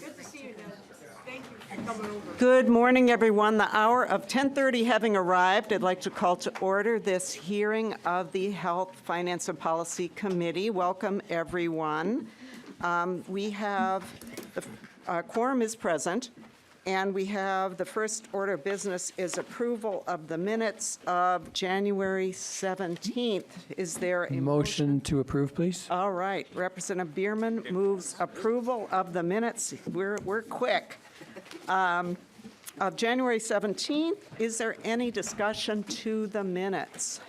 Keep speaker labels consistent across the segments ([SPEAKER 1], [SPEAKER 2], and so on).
[SPEAKER 1] Good to see you, Ned. Thank you for coming over.
[SPEAKER 2] Good morning, everyone. The hour of 10:30 having arrived, I'd like to call to order this hearing of the Health, Finance, and Policy Committee. Welcome, everyone. We have, the quorum is present, and we have the first order of business is approval of the minutes of January 17th. Is there a
[SPEAKER 3] Motion to approve, please.
[SPEAKER 2] All right, Representative Bierman moves approval of the minutes. We're quick. Of January 17th, is there any discussion to the minutes?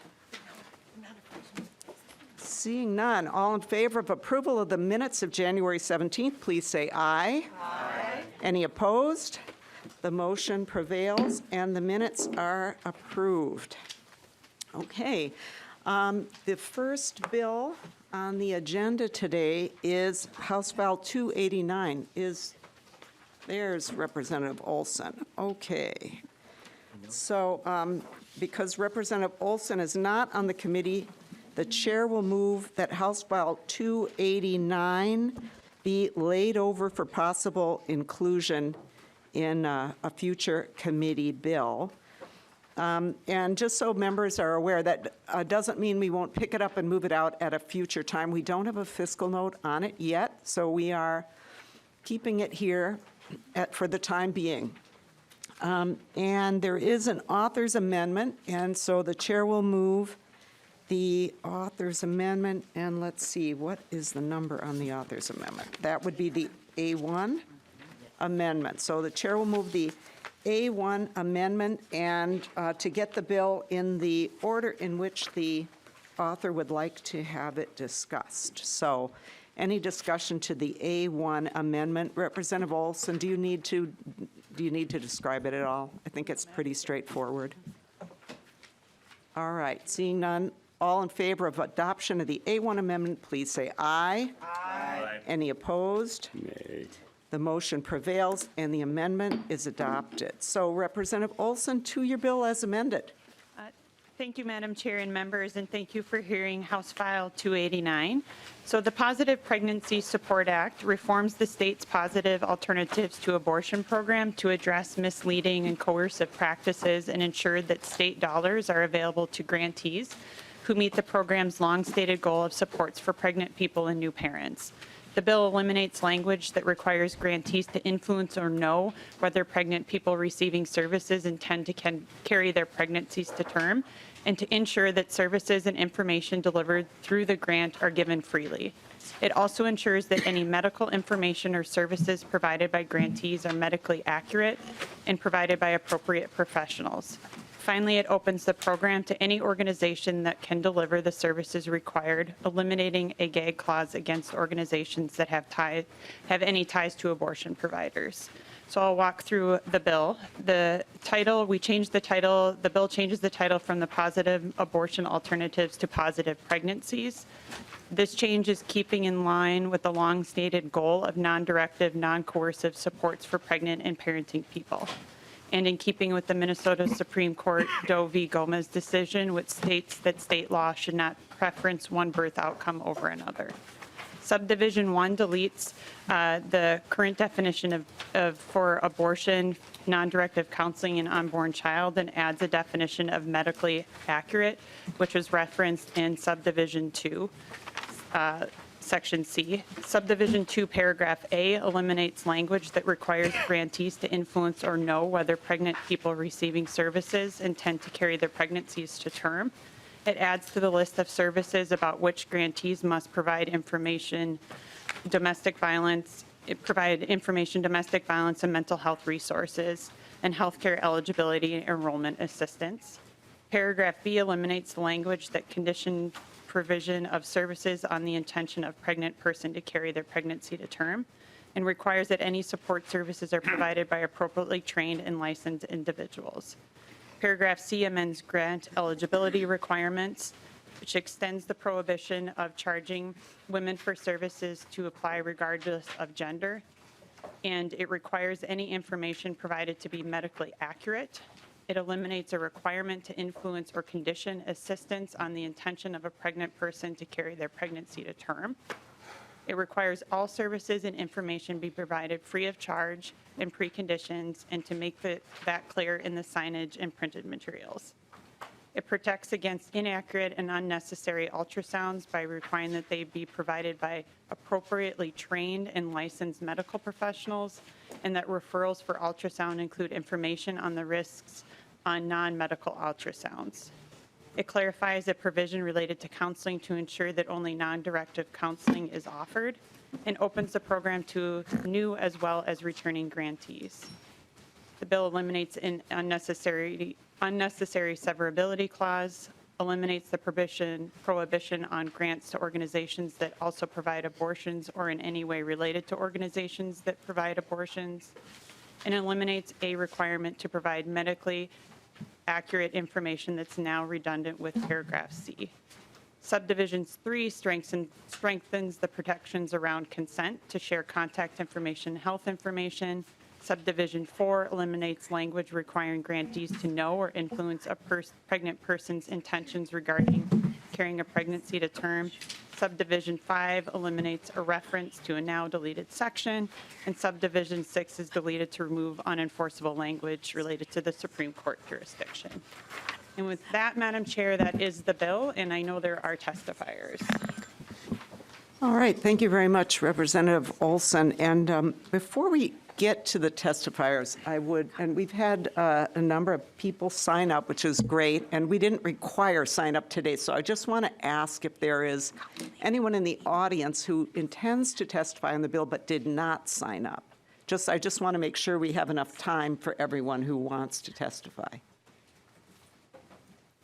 [SPEAKER 2] Seeing none, all in favor of approval of the minutes of January 17th, please say aye. Aye. Any opposed? The motion prevails and the minutes are approved. Okay. The first bill on the agenda today is House File 289. There's Representative Olson. Okay. So because Representative Olson is not on the committee, the chair will move that House File 289 be laid over for possible inclusion in a future committee bill. And just so members are aware, that doesn't mean we won't pick it up and move it out at a future time. We don't have a fiscal note on it yet, so we are keeping it here for the time being. And there is an author's amendment, and so the chair will move the author's amendment, and let's see, what is the number on the author's amendment? That would be the A1 amendment. So the chair will move the A1 amendment, and to get the bill in the order in which the author would like to have it discussed. So any discussion to the A1 amendment? Representative Olson, do you need to describe it at all? I think it's pretty straightforward. All right, seeing none, all in favor of adoption of the A1 amendment, please say aye. Aye. Any opposed?
[SPEAKER 3] Nay.
[SPEAKER 2] The motion prevails and the amendment is adopted. So Representative Olson, to your bill as amended.
[SPEAKER 4] Thank you, Madam Chair and members, and thank you for hearing House File 289. So the Positive Pregnancy Support Act reforms the state's positive alternatives to abortion program to address misleading and coercive practices and ensure that state dollars are available to grantees who meet the program's long-stated goal of supports for pregnant people and new parents. The bill eliminates language that requires grantees to influence or know whether pregnant people receiving services intend to carry their pregnancies to term, and to ensure that services and information delivered through the grant are given freely. It also ensures that any medical information or services provided by grantees are medically accurate and provided by appropriate professionals. Finally, it opens the program to any organization that can deliver the services required, eliminating a gag clause against organizations that have any ties to abortion providers. So I'll walk through the bill. The title, we changed the title, the bill changes the title from the Positive Abortion Alternatives to Positive Pregnancies. This change is keeping in line with the long-stated goal of non-directive, non-coercive supports for pregnant and parenting people, and in keeping with the Minnesota Supreme Court Doe v. Gomez decision, which states that state law should not preference one birth outcome over another. Subdivision 1 deletes the current definition for abortion, non-directive counseling, and unborn child, and adds a definition of medically accurate, which was referenced in Subdivision 2. Section C. Subdivision 2, paragraph A eliminates language that requires grantees to influence or know whether pregnant people receiving services intend to carry their pregnancies to term. It adds to the list of services about which grantees must provide information, domestic violence, and mental health resources, and healthcare eligibility and enrollment assistance. Paragraph B eliminates the language that condition provision of services on the intention of pregnant person to carry their pregnancy to term, and requires that any support services are provided by appropriately trained and licensed individuals. Paragraph C amends grant eligibility requirements, which extends the prohibition of charging women for services to apply regardless of gender, and it requires any information provided to be medically accurate. It eliminates a requirement to influence or condition assistance on the intention of a pregnant person to carry their pregnancy to term. It requires all services and information be provided free of charge and preconditions, and to make that clear in the signage and printed materials. It protects against inaccurate and unnecessary ultrasounds by requiring that they be provided by appropriately trained and licensed medical professionals, and that referrals for ultrasound include information on the risks on non-medical ultrasounds. It clarifies a provision related to counseling to ensure that only non-directive counseling is offered, and opens the program to new as well as returning grantees. The bill eliminates an unnecessary severability clause, eliminates the prohibition on grants to organizations that also provide abortions or in any way related to organizations that provide abortions, and eliminates a requirement to provide medically accurate information that's now redundant with paragraph C. Subdivisions 3 strengthens the protections around consent to share contact information and health information. Subdivision 4 eliminates language requiring grantees to know or influence a pregnant person's intentions regarding carrying a pregnancy to term. Subdivision 5 eliminates a reference to a now deleted section, and Subdivision 6 is deleted to remove unenforceable language related to the Supreme Court jurisdiction. And with that, Madam Chair, that is the bill, and I know there are testifiers.
[SPEAKER 2] All right, thank you very much, Representative Olson. And before we get to the testifiers, and we've had a number of people sign up, which is great, and we didn't require sign up today, so I just want to ask if there is anyone in the audience who intends to testify on the bill but did not sign up. I just want to make sure we have enough time for everyone who wants to testify.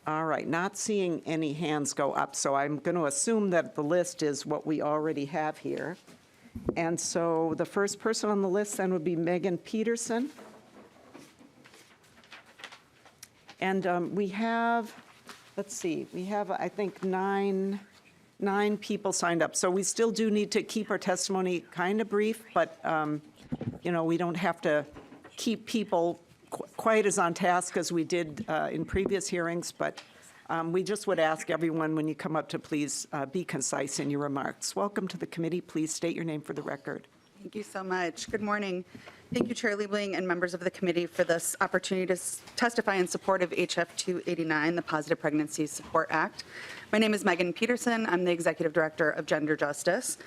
[SPEAKER 2] All right, not seeing any hands go up, so I'm going to assume that the list is what we already have here. And so the first person on the list then would be Megan Peterson. And we have, let's see, we have, I think, nine people signed up. So we still do need to keep our testimony kind of brief, but, we don't have to keep people quite as on task as we did in previous hearings, but we just would ask everyone when you come up to please be concise in your remarks. Welcome to the committee. Please state your name for the record.
[SPEAKER 5] Thank you so much. Good morning. Thank you, Chair Liebling and members of the committee for this opportunity to testify in support of HF 289, the Positive Pregnancies Support Act. My name is Megan Peterson. I'm the Executive Director of Gender Justice.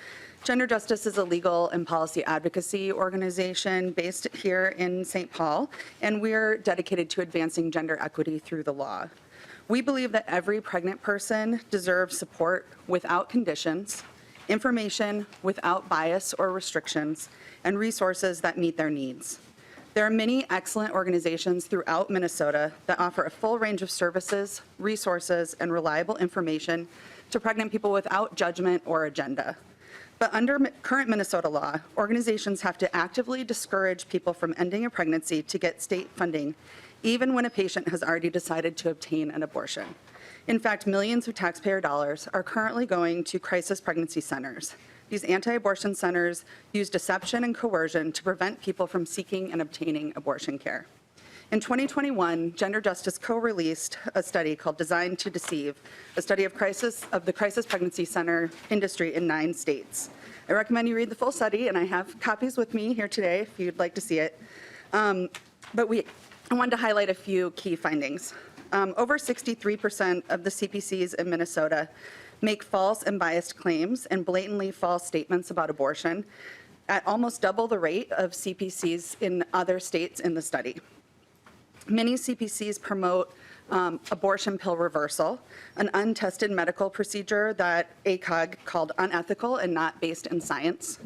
[SPEAKER 5] Gender Justice is a legal and policy advocacy organization based here in St. Paul, and we're dedicated to advancing gender equity through the law. We believe that every pregnant person deserves support without conditions, information without bias or restrictions, and resources that meet their needs. There are many excellent organizations throughout Minnesota that offer a full range of services, resources, and reliable information to pregnant people without judgment or agenda. But under current Minnesota law, organizations have to actively discourage people from ending a pregnancy to get state funding, even when a patient has already decided to obtain an abortion. In fact, millions of taxpayer dollars are currently going to crisis pregnancy centers. These anti-abortion centers use deception and coercion to prevent people from seeking and obtaining abortion care. In 2021, Gender Justice co-released a study called Designed to Deceive, a study of the crisis pregnancy center industry in 9 states. I recommend you read the full study, and I have copies with me here today if you'd like to see it. I wanted to highlight a few key findings. Over 63% of the CPCs in Minnesota make false and biased claims and blatantly false statements about abortion at almost double the rate of CPCs in other states in the study. Many CPCs promote abortion pill reversal, an untested medical procedure that ACOG called unethical and not based in science.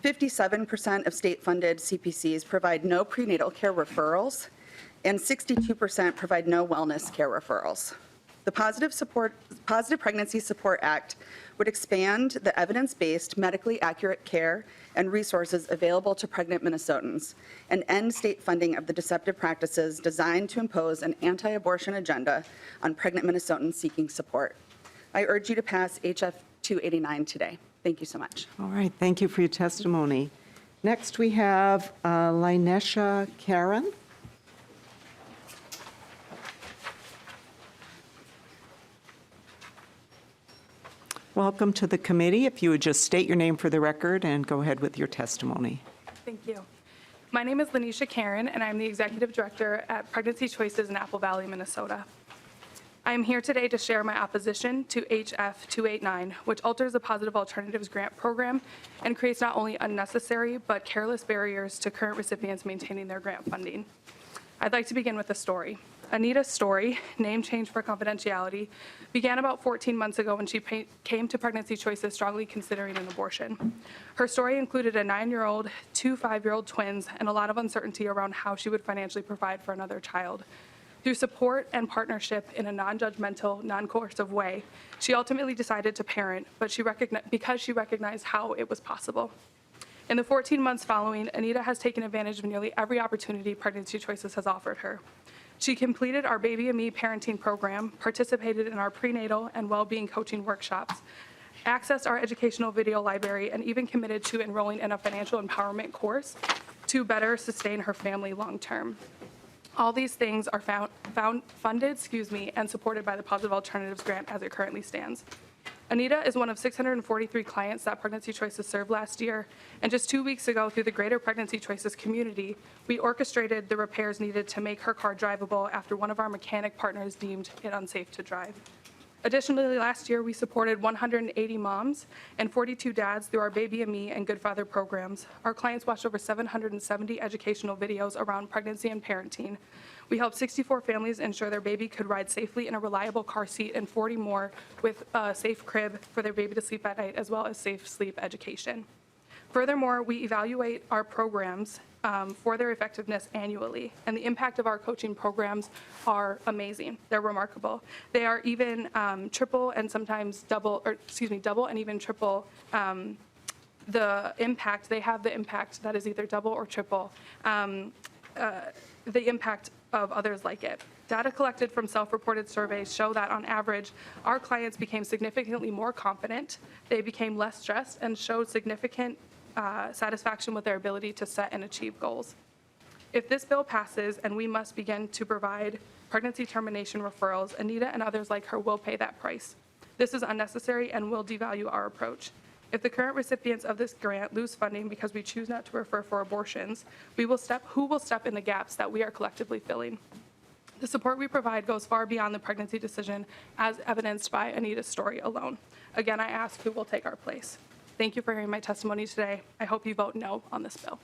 [SPEAKER 5] 57% of state-funded CPCs provide no prenatal care referrals, and 62% provide no wellness care referrals. The Positive Pregnancy Support Act would expand the evidence-based, medically accurate care and resources available to pregnant Minnesotans and end state funding of the deceptive practices designed to impose an anti-abortion agenda on pregnant Minnesotans seeking support. I urge you to pass HF 289 today. Thank you so much.
[SPEAKER 2] All right, thank you for your testimony. Next, we have Linesha Karen. Welcome to the committee. If you would just state your name for the record and go ahead with your testimony.
[SPEAKER 6] Thank you. My name is Lanisha Karen, and I'm the Executive Director at Pregnancy Choices in Apple Valley, Minnesota. I am here today to share my opposition to HF 289, which alters the Positive Alternatives Grant Program and creates not only unnecessary but careless barriers to current recipients maintaining their grant funding. I'd like to begin with a story. Anita's story, name change for confidentiality, began about 14 months ago when she came to Pregnancy Choices strongly considering an abortion. Her story included a 9-year-old, 2 5-year-old twins, and a lot of uncertainty around how she would financially provide for another child. Through support and partnership in a non-judgmental, non-coercive way, she ultimately decided to parent, but because she recognized how it was possible. In the 14 months following, Anita has taken advantage of nearly every opportunity Pregnancy Choices has offered her. She completed our Baby and Me parenting program, participated in our prenatal and well-being coaching workshops, accessed our educational video library, and even committed to enrolling in a financial empowerment course to better sustain her family long-term. All these things are funded and supported by the Positive Alternatives Grant as it currently stands. Anita is one of 643 clients that Pregnancy Choices served last year, and just 2 weeks ago, through the greater Pregnancy Choices community, we orchestrated the repairs needed to make her car drivable after one of our mechanic partners deemed it unsafe to drive. Additionally, last year, we supported 180 moms and 42 dads through our Baby and Me and Good Father programs. Our clients watched over 770 educational videos around pregnancy and parenting. We helped 64 families ensure their baby could ride safely in a reliable car seat and 40 more with a safe crib for their baby to sleep at night, as well as safe sleep education. Furthermore, we evaluate our programs for their effectiveness annually, and the impact of our coaching programs are amazing. They're remarkable. They are even triple and sometimes double and even triple the impact. They have the impact that is either double or triple the impact of others like it. Data collected from self-reported surveys show that on average, our clients became significantly more confident, they became less stressed, and showed significant satisfaction with their ability to set and achieve goals. If this bill passes and we must begin to provide pregnancy termination referrals, Anita and others like her will pay that price. This is unnecessary and will devalue our approach. If the current recipients of this grant lose funding because we choose not to refer for abortions, who will step in the gaps that we are collectively filling? The support we provide goes far beyond the pregnancy decision, as evidenced by Anita's story alone. Again, I ask who will take our place. Thank you for hearing my testimony today. I hope you vote no on this bill.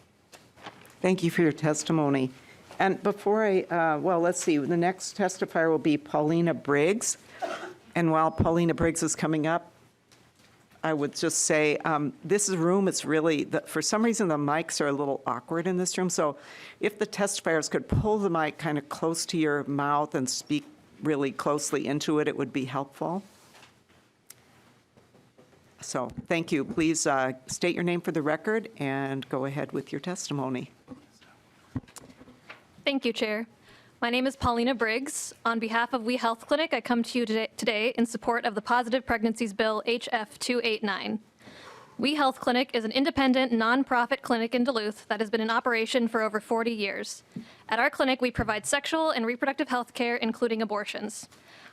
[SPEAKER 2] Thank you for your testimony. And before let's see, the next testifier will be Paulina Briggs. And while Paulina Briggs is coming up, I would just say, this room is really, for some reason, the mics are a little awkward in this room. So if the testifiers could pull the mic kind of close to your mouth and speak really closely into it, it would be helpful. So thank you. Please state your name for the record and go ahead with your testimony.
[SPEAKER 7] Thank you, Chair. My name is Paulina Briggs. On behalf of We Health Clinic, I come to you today in support of the Positive Pregnancies Bill HF 289. We Health Clinic is an independent, nonprofit clinic in Duluth that has been in operation for over 40 years. At our clinic, we provide sexual and reproductive health care, including abortions.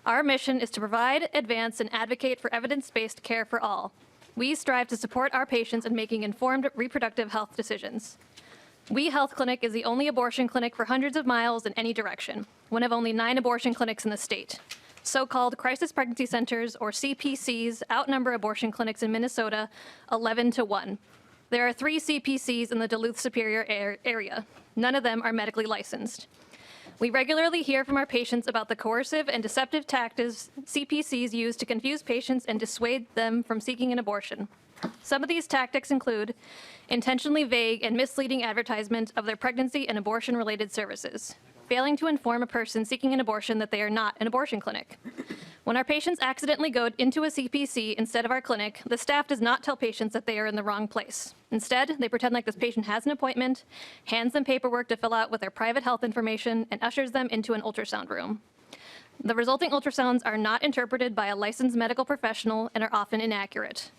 [SPEAKER 7] Our mission is to provide, advance, and advocate for evidence-based care for all. We strive to support our patients in making informed reproductive health decisions. We Health Clinic is the only abortion clinic for hundreds of miles in any direction, one of only 9 abortion clinics in the state. So-called crisis pregnancy centers, or CPCs, outnumber abortion clinics in Minnesota 11-1. There are 3 CPCs in the Duluth Superior area. None of them are medically licensed. We regularly hear from our patients about the coercive and deceptive tactics CPCs use to confuse patients and dissuade them from seeking an abortion. Some of these tactics include intentionally vague and misleading advertisement of their pregnancy and abortion-related services, failing to inform a person seeking an abortion that they are not an abortion clinic. When our patients accidentally go into a CPC instead of our clinic, the staff does not tell patients that they are in the wrong place. Instead, they pretend like this patient has an appointment, hands them paperwork to fill out with their private health information, and ushers them into an ultrasound room. The resulting ultrasounds are not interpreted by a licensed medical professional and are often inaccurate.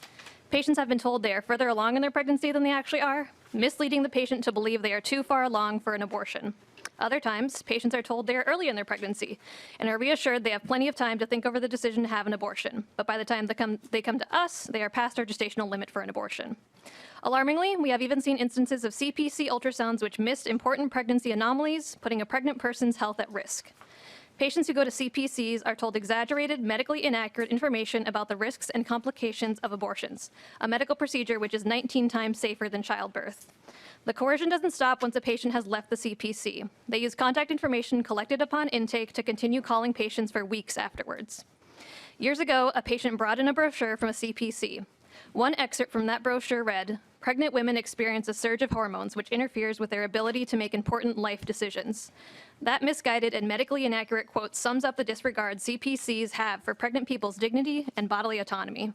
[SPEAKER 7] Patients have been told they are further along in their pregnancy than they actually are, misleading the patient to believe they are too far along for an abortion. Other times, patients are told they are early in their pregnancy and are reassured they have plenty of time to think over the decision to have an abortion. But by the time they come to us, they are past our gestational limit for an abortion. Alarmingly, we have even seen instances of CPC ultrasounds which missed important pregnancy anomalies, putting a pregnant person's health at risk. Patients who go to CPCs are told exaggerated, medically inaccurate information about the risks and complications of abortions, a medical procedure which is 19 times safer than childbirth. The coercion doesn't stop once a patient has left the CPC. They use contact information collected upon intake to continue calling patients for weeks afterwards. Years ago, a patient brought in a brochure from a CPC. One excerpt from that brochure read, "Pregnant women experience a surge of hormones which interferes with their ability to make important life decisions." That misguided and medically inaccurate quote sums up the disregard CPCs have for pregnant people's dignity and bodily autonomy.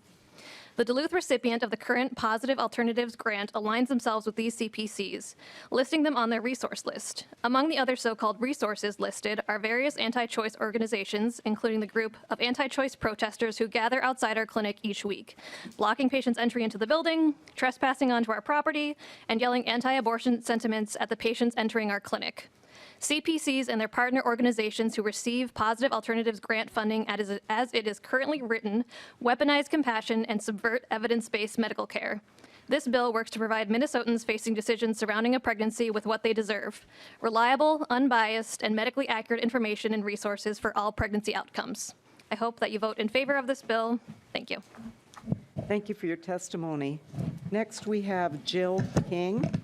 [SPEAKER 7] The Duluth recipient of the current Positive Alternatives Grant aligns themselves with these CPCs, listing them on their resource list. Among the other so-called resources listed are various anti-choice organizations, including the group of anti-choice protesters who gather outside our clinic each week, blocking patients' entry into the building, trespassing onto our property, and yelling anti-abortion sentiments at the patients entering our clinic. CPCs and their partner organizations who receive Positive Alternatives Grant funding as it is currently written, weaponize compassion and subvert evidence-based medical care. This bill works to provide Minnesotans facing decisions surrounding a pregnancy with what they deserve: reliable, unbiased, and medically accurate information and resources for all pregnancy outcomes. I hope that you vote in favor of this bill. Thank you.
[SPEAKER 2] Thank you for your testimony. Next, we have Jill King.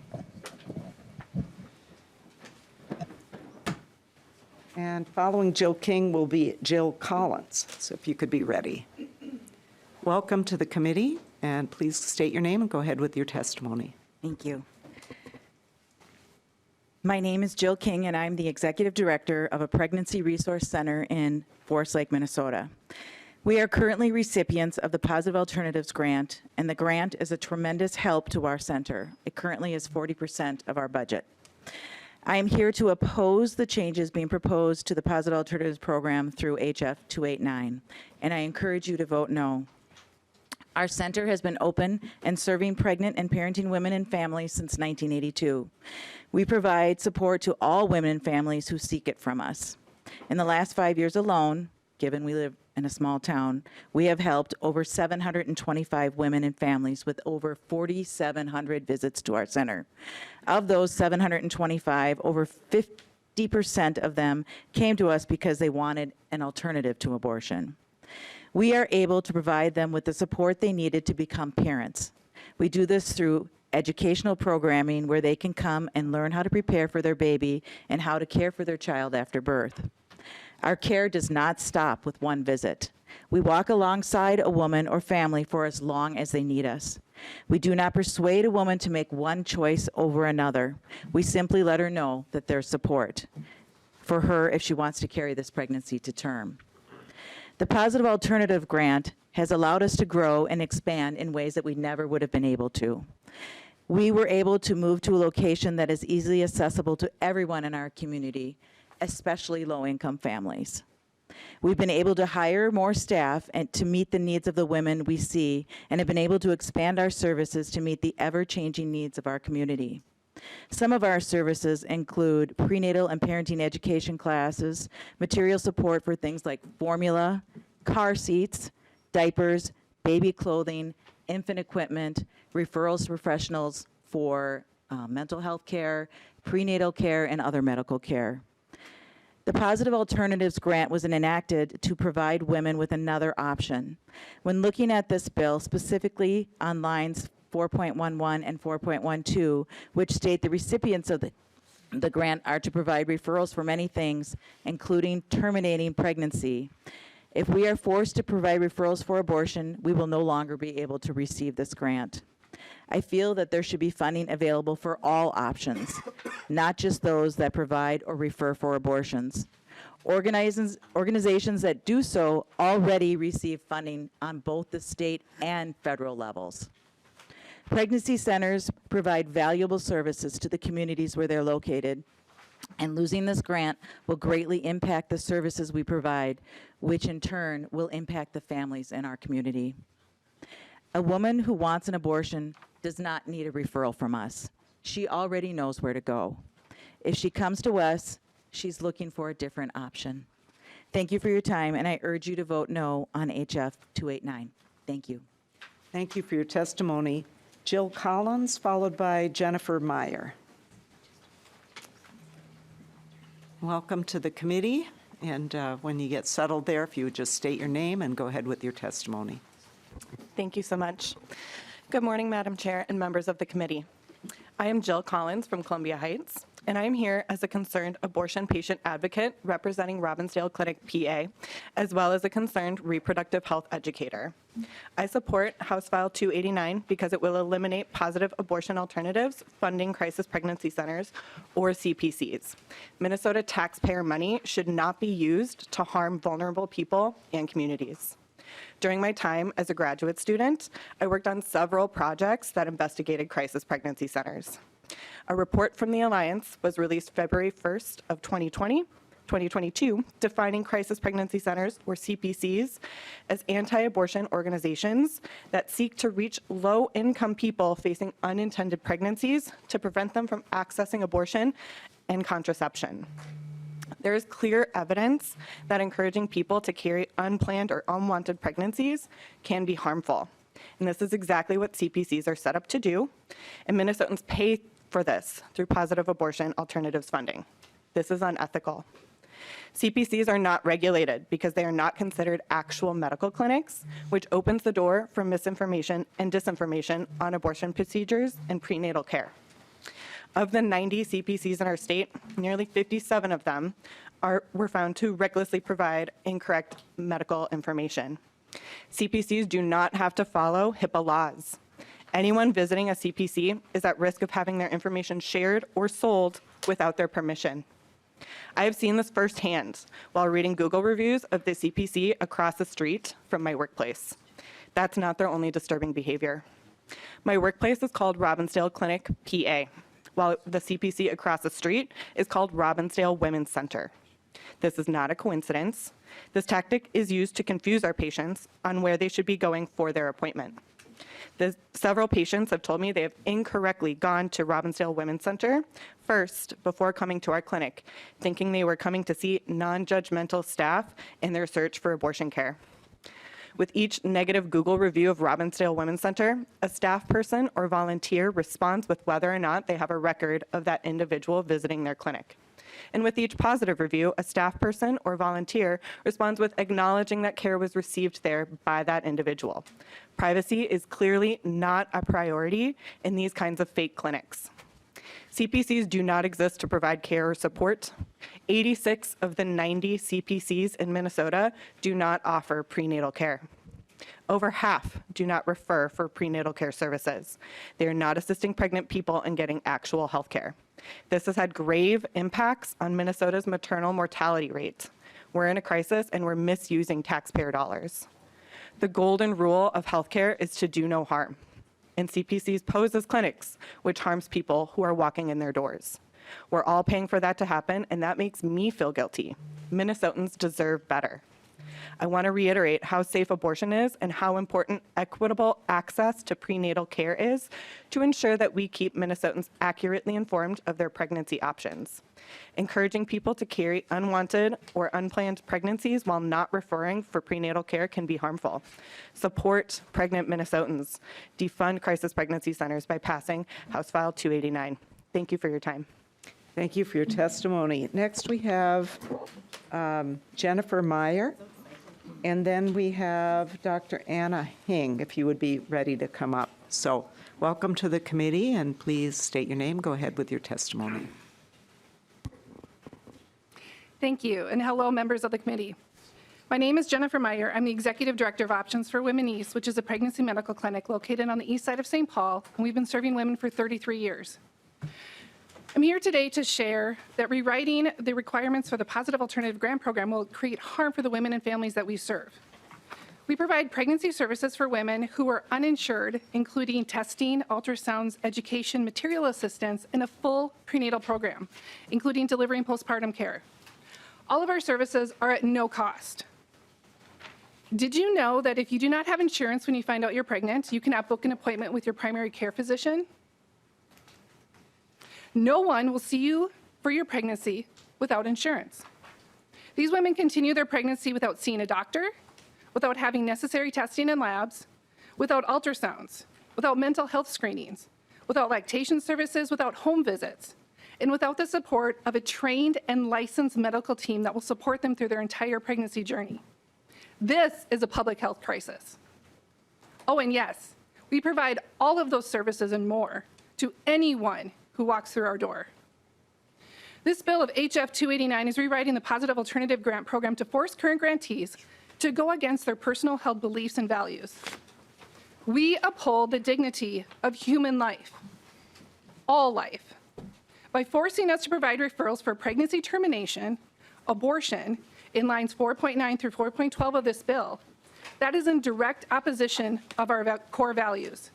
[SPEAKER 2] And following Jill King will be Jill Collins, so if you could be ready. Welcome to the committee, and please state your name and go ahead with your testimony.
[SPEAKER 8] Thank you. My name is Jill King, and I'm the Executive Director of a Pregnancy Resource Center in Forest Lake, Minnesota. We are currently recipients of the Positive Alternatives Grant, and the grant is a tremendous help to our center. It currently is 40% of our budget. I am here to oppose the changes being proposed to the Positive Alternatives Program through HF 289, and I encourage you to vote no. Our center has been open and serving pregnant and parenting women and families since 1982. We provide support to all women and families who seek it from us. In the last 5 years alone, given we live in a small town, we have helped over 725 women and families with over 4,700 visits to our center. Of those 725, over 50% of them came to us because they wanted an alternative to abortion. We are able to provide them with the support they needed to become parents. We do this through educational programming where they can come and learn how to prepare for their baby and how to care for their child after birth. Our care does not stop with one visit. We walk alongside a woman or family for as long as they need us. We do not persuade a woman to make one choice over another. We simply let her know that there's support for her if she wants to carry this pregnancy to term. The Positive Alternative Grant has allowed us to grow and expand in ways that we never would have been able to. We were able to move to a location that is easily accessible to everyone in our community, especially low-income families. We've been able to hire more staff and to meet the needs of the women we see, and have been able to expand our services to meet the ever-changing needs of our community. Some of our services include prenatal and parenting education classes, material support for things like formula, car seats, diapers, baby clothing, infant equipment, referrals to professionals for mental health care, prenatal care, and other medical care. The Positive Alternatives Grant was enacted to provide women with another option. When looking at this bill, specifically on lines 4.11 and 4.12, which state the recipients of the grant are to provide referrals for many things, including terminating pregnancy. If we are forced to provide referrals for abortion, we will no longer be able to receive this grant. I feel that there should be funding available for all options, not just those that provide or refer for abortions. Organizations that do so already receive funding on both the state and federal levels. Pregnancy centers provide valuable services to the communities where they're located, and losing this grant will greatly impact the services we provide, which in turn will impact the families in our community. A woman who wants an abortion does not need a referral from us. She already knows where to go. If she comes to us, She's looking for a different option. Thank you for your time, and I urge you to vote no on HF 289. Thank you.
[SPEAKER 2] Thank you for your testimony. Jill Collins, followed by Jennifer Meyer. Welcome to the committee, and when you get settled there, if you would just state your name and go ahead with your testimony.
[SPEAKER 9] Thank you so much. Good morning, Madam Chair and members of the committee. I am Jill Collins from Columbia Heights, and I am here as a concerned abortion patient advocate representing Robbinsdale Clinic, PA, as well as a concerned reproductive health educator. I support House File 289 because it will eliminate positive abortion alternatives funding crisis pregnancy centers, or CPCs. Minnesota taxpayer money should not be used to harm vulnerable people and communities. During my time as a graduate student, I worked on several projects that investigated crisis pregnancy centers. A report from the Alliance was released February 1st of 2022, defining crisis pregnancy centers, or CPCs, as anti-abortion organizations that seek to reach low-income people facing unintended pregnancies to prevent them from accessing abortion and contraception. There is clear evidence that encouraging people to carry unplanned or unwanted pregnancies can be harmful. And this is exactly what CPCs are set up to do, and Minnesotans pay for this through positive abortion alternatives funding. This is unethical. CPCs are not regulated because they are not considered actual medical clinics, which opens the door for misinformation and disinformation on abortion procedures and prenatal care. Of the 90 CPCs in our state, nearly 57 of them were found to recklessly provide incorrect medical information. CPCs do not have to follow HIPAA laws. Anyone visiting a CPC is at risk of having their information shared or sold without their permission. I have seen this firsthand while reading Google reviews of the CPC across the street from my workplace. That's not their only disturbing behavior. My workplace is called Robbinsdale Clinic, PA, while the CPC across the street is called Robbinsdale Women's Center. This is not a coincidence. This tactic is used to confuse our patients on where they should be going for their appointment. Several patients have told me they have incorrectly gone to Robbinsdale Women's Center first before coming to our clinic, thinking they were coming to see non-judgmental staff in their search for abortion care. With each negative Google review of Robbinsdale Women's Center, a staff person or volunteer responds with whether or not they have a record of that individual visiting their clinic. And with each positive review, a staff person or volunteer responds with acknowledging that care was received there by that individual. Privacy is clearly not a priority in these kinds of fake clinics. CPCs do not exist to provide care or support. 86 of the 90 CPCs in Minnesota do not offer prenatal care. Over half do not refer for prenatal care services. They are not assisting pregnant people in getting actual health care. This has had grave impacts on Minnesota's maternal mortality rate. We're in a crisis and we're misusing taxpayer dollars. The golden rule of healthcare is to do no harm. And CPCs pose as clinics, which harms people who are walking in their doors. We're all paying for that to happen, and that makes me feel guilty. Minnesotans deserve better. I want to reiterate how safe abortion is and how important equitable access to prenatal care is to ensure that we keep Minnesotans accurately informed of their pregnancy options. Encouraging people to carry unwanted or unplanned pregnancies while not referring for prenatal care can be harmful. Support pregnant Minnesotans. Defund crisis pregnancy centers by passing House File 289. Thank you for your time.
[SPEAKER 2] Thank you for your testimony. Next, we have Jennifer Meyer, and then we have Dr. Anna Hing, if you would be ready to come up. So welcome to the committee, and please state your name. Go ahead with your testimony.
[SPEAKER 6] Thank you, and hello, members of the committee. My name is Jennifer Meyer. I'm the Executive Director of Options for Women East, which is a pregnancy medical clinic located on the east side of St. Paul, and we've been serving women for 33 years. I'm here today to share that rewriting the requirements for the Positive Alternative Grant Program will create harm for the women and families that we serve. We provide pregnancy services for women who are uninsured, including testing, ultrasounds, education, material assistance, and a full prenatal program, including delivery and postpartum care. All of our services are at no cost. Did you know that if you do not have insurance when you find out you're pregnant, you cannot book an appointment with your primary care physician? No one will see you for your pregnancy, without insurance. These women continue their pregnancy without seeing a doctor, without having necessary testing and labs, without ultrasounds, without mental health screenings, without lactation services, without home visits, and without the support of a trained and licensed medical team that will support them through their entire pregnancy journey. This is a public health crisis. Oh, and yes, we provide all of those services and more to anyone who walks through our door. This bill of HF 289 is rewriting the Positive Alternative Grant Program to force current grantees to go against their personal held beliefs and values. We uphold the dignity of human life, all life, by forcing us to provide referrals for pregnancy termination, abortion, in lines 4.9 through 4.12 of this bill. That is in direct opposition of our core values.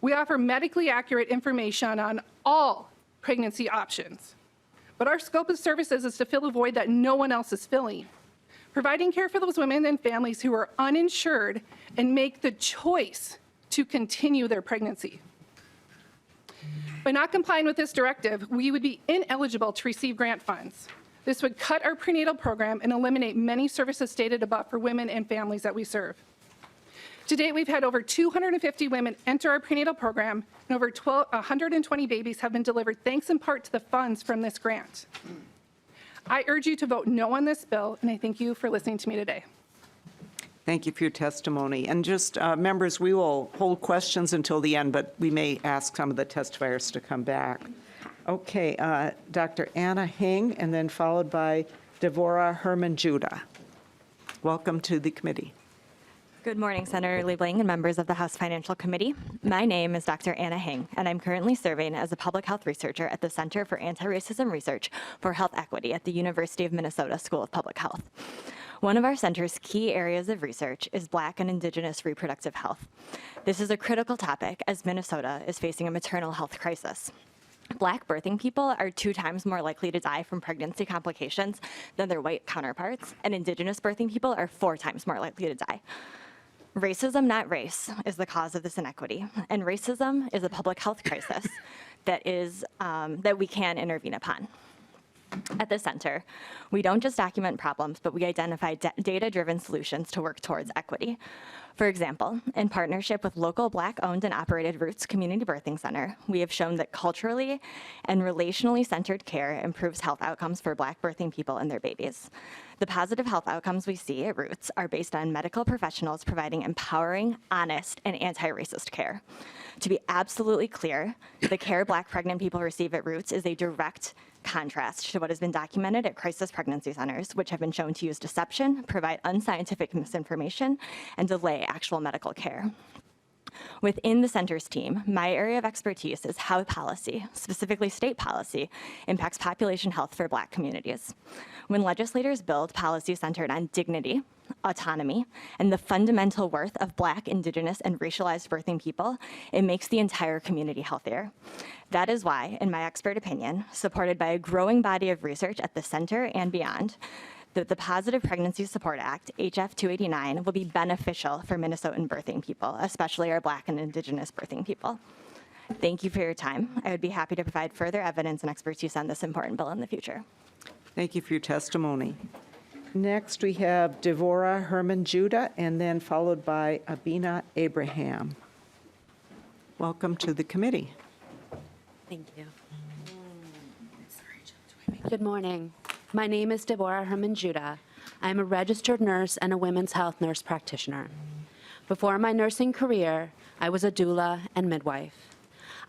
[SPEAKER 6] We offer medically accurate information on all pregnancy options, but our scope of services is to fill a void that no one else is filling, providing care for those women and families who are uninsured and make the choice to continue their pregnancy. By not complying with this directive, we would be ineligible to receive grant funds. This would cut our prenatal program and eliminate many services stated above for women and families that we serve. To date, we've had over 250 women enter our prenatal program, and over 120 babies have been delivered thanks in part to the funds from this grant. I urge you to vote no on this bill, and I thank you for listening to me today.
[SPEAKER 2] Thank you for your testimony. And just, members, we will hold questions until the end, but we may ask some of the testifiers to come back. Okay, Dr. Anna Hing, and then followed by Devorah Herman-Judah. Welcome to the committee.
[SPEAKER 10] Good morning, Senator Liebling and members of the House Financial Committee. My name is Dr. Anna Hing, and I'm currently serving as a public health researcher at the Center for Anti-Racism Research for Health Equity at the University of Minnesota School of Public Health. One of our center's key areas of research is Black and Indigenous reproductive health. This is a critical topic as Minnesota is facing a maternal health crisis. Black birthing people are 2 times more likely to die from pregnancy complications than their white counterparts, and Indigenous birthing people are 4 times more likely to die. Racism, not race, is the cause of this inequity, and racism is a public health crisis that we can intervene upon. At the center, we don't just document problems, but we identify data-driven solutions to work towards equity. For example, in partnership with local Black-owned and operated Roots Community Birthing Center, we have shown that culturally and relationally centered care improves health outcomes for Black birthing people and their babies. The positive health outcomes we see at Roots are based on medical professionals providing empowering, honest, and anti-racist care. To be absolutely clear, the care Black pregnant people receive at Roots is a direct contrast to what has been documented at crisis pregnancy centers, which have been shown to use deception, provide unscientific misinformation, and delay actual medical care. Within the center's team, my area of expertise is how policy, specifically state policy, impacts population health for Black communities. When legislators build policy centered on dignity, autonomy, and the fundamental worth of Black, Indigenous, and racialized birthing people, it makes the entire community healthier. That is why, in my expert opinion, supported by a growing body of research at the center and beyond, the Positive Pregnancy Support Act, HF 289, will be beneficial for Minnesotan birthing people, especially our Black and Indigenous birthing people. Thank you for your time. I would be happy to provide further evidence and expertise on this important bill in the future.
[SPEAKER 2] Thank you for your testimony. Next, we have Devorah Herman-Judah, and then followed by Abina Abraham. Welcome to the committee.
[SPEAKER 11] Thank you. Good morning. My name is Devorah Herman-Judah. I'm a registered nurse and a women's health nurse practitioner. Before my nursing career, I was a doula and midwife.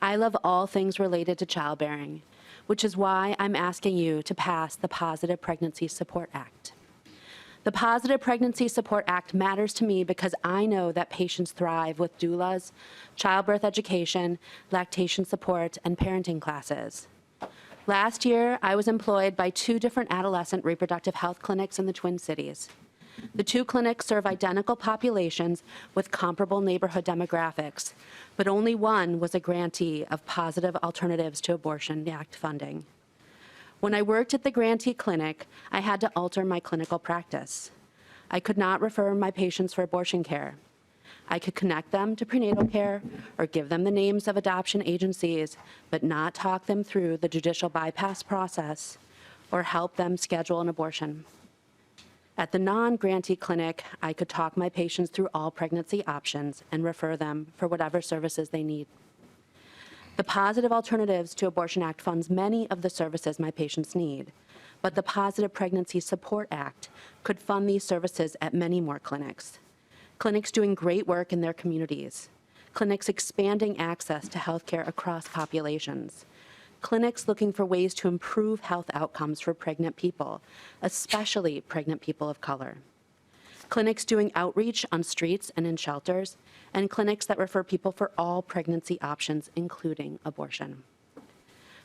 [SPEAKER 11] I love all things related to childbearing, which is why I'm asking you to pass the Positive Pregnancy Support Act. The Positive Pregnancy Support Act matters to me because I know that patients thrive with doulas, childbirth education, lactation support, and parenting classes. Last year, I was employed by 2 different adolescent reproductive health clinics in the Twin Cities. The 2 clinics serve identical populations with comparable neighborhood demographics, but only one was a grantee of Positive Alternatives to Abortion Act funding. When I worked at the grantee clinic, I had to alter my clinical practice. I could not refer my patients for abortion care. I could connect them to prenatal care or give them the names of adoption agencies, but not talk them through the judicial bypass process or help them schedule an abortion. At the non-grantee clinic, I could talk my patients through all pregnancy options and refer them for whatever services they need. The Positive Alternatives to Abortion Act funds many of the services my patients need, but the Positive Pregnancy Support Act could fund these services at many more clinics. Clinics doing great work in their communities, clinics expanding access to healthcare across populations, clinics looking for ways to improve health outcomes for pregnant people, especially pregnant people of color, clinics doing outreach on streets and in shelters, and clinics that refer people for all pregnancy options, including abortion.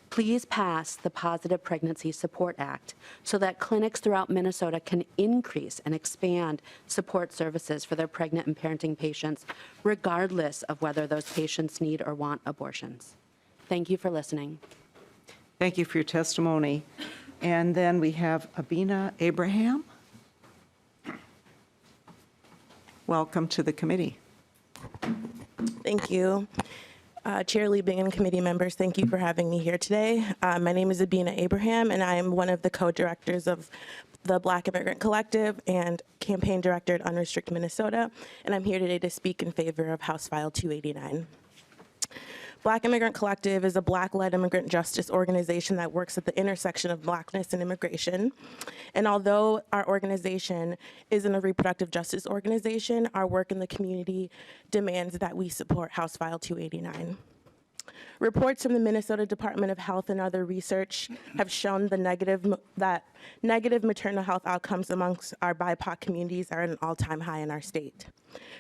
[SPEAKER 11] Please pass the Positive Pregnancy Support Act so that clinics throughout Minnesota can increase and expand support services for their pregnant and parenting patients, regardless of whether those patients need or want abortions. Thank you for listening.
[SPEAKER 2] Thank you for your testimony. And then we have Abina Abraham. Welcome to the committee.
[SPEAKER 12] Thank you. Chair Liebing and committee members, thank you for having me here today. My name is Abina Abraham, and I am one of the co-directors of the Black Immigrant Collective and campaign director at Unrestrict Minnesota, and I'm here today to speak in favor of House File 289. Black Immigrant Collective is a Black-led immigrant justice organization that works at the intersection of Blackness and immigration. And although our organization isn't a reproductive justice organization, our work in the community demands that we support House File 289. Reports from the Minnesota Department of Health and other research have shown that negative maternal health outcomes amongst our BIPOC communities are at an all-time high in our state.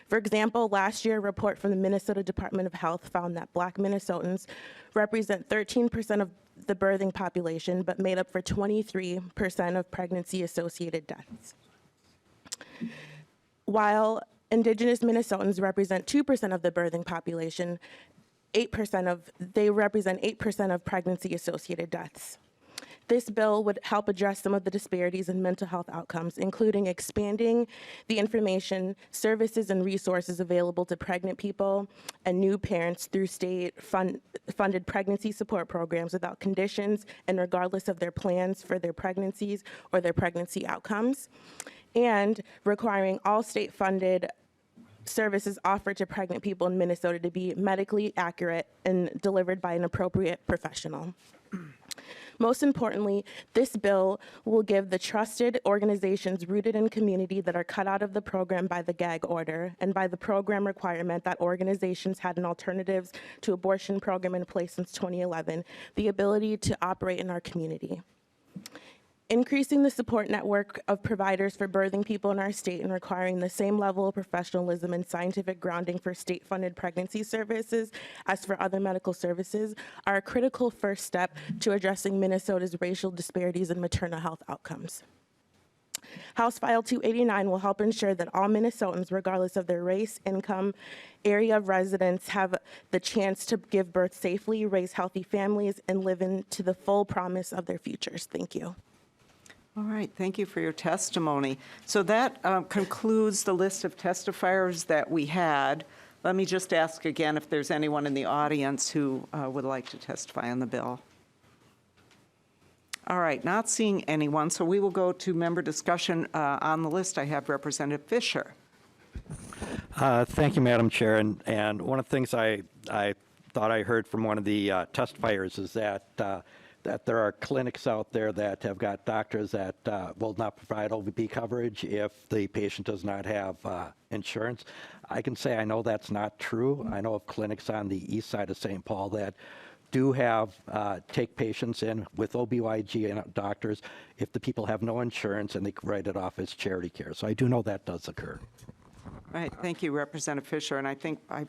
[SPEAKER 12] For example, last year, a report from the Minnesota Department of Health found that Black Minnesotans represent 13% of the birthing population, but made up for 23% of pregnancy-associated deaths. While Indigenous Minnesotans represent 2% of the birthing population, they represent 8% of pregnancy-associated deaths. This bill would help address some of the disparities in mental health outcomes, including expanding the information, services, and resources available to pregnant people and new parents through state-funded pregnancy support programs without conditions and regardless of their plans for their pregnancies or their pregnancy outcomes, and requiring all state-funded services offered to pregnant people in Minnesota to be medically accurate and delivered by an appropriate professional. Most importantly, this bill will give the trusted organizations rooted in community that are cut out of the program by the gag order and by the program requirement that organizations had an alternatives to abortion program in place since 2011, the ability to operate in our community. Increasing the support network of providers for birthing people in our state and requiring the same level of professionalism and scientific grounding for state-funded pregnancy services as for other medical services are a critical first step to addressing Minnesota's racial disparities in maternal health outcomes. House File 289 will help ensure that all Minnesotans, regardless of their race, income, area of residence, have the chance to give birth safely, raise healthy families, and live into the full promise of their futures. Thank you.
[SPEAKER 2] All right, thank you for your testimony. So that concludes the list of testifiers that we had. Let me just ask again if there's anyone in the audience who would like to testify on the bill. All right, not seeing anyone, so we will go to member discussion. On the list, I have Representative Fisher.
[SPEAKER 13] Thank you, Madam Chair. And one of the things I thought I heard from one of the testifiers is that there are clinics out there that have got doctors that will not provide OB coverage if the patient does not have insurance. I can say I know that's not true. I know of clinics on the east side of St. Paul that do have take patients in with OB/GYN doctors if the people have no insurance and they write it off as charity care. So I do know that does occur.
[SPEAKER 2] Right, thank you, Representative Fisher. And I think I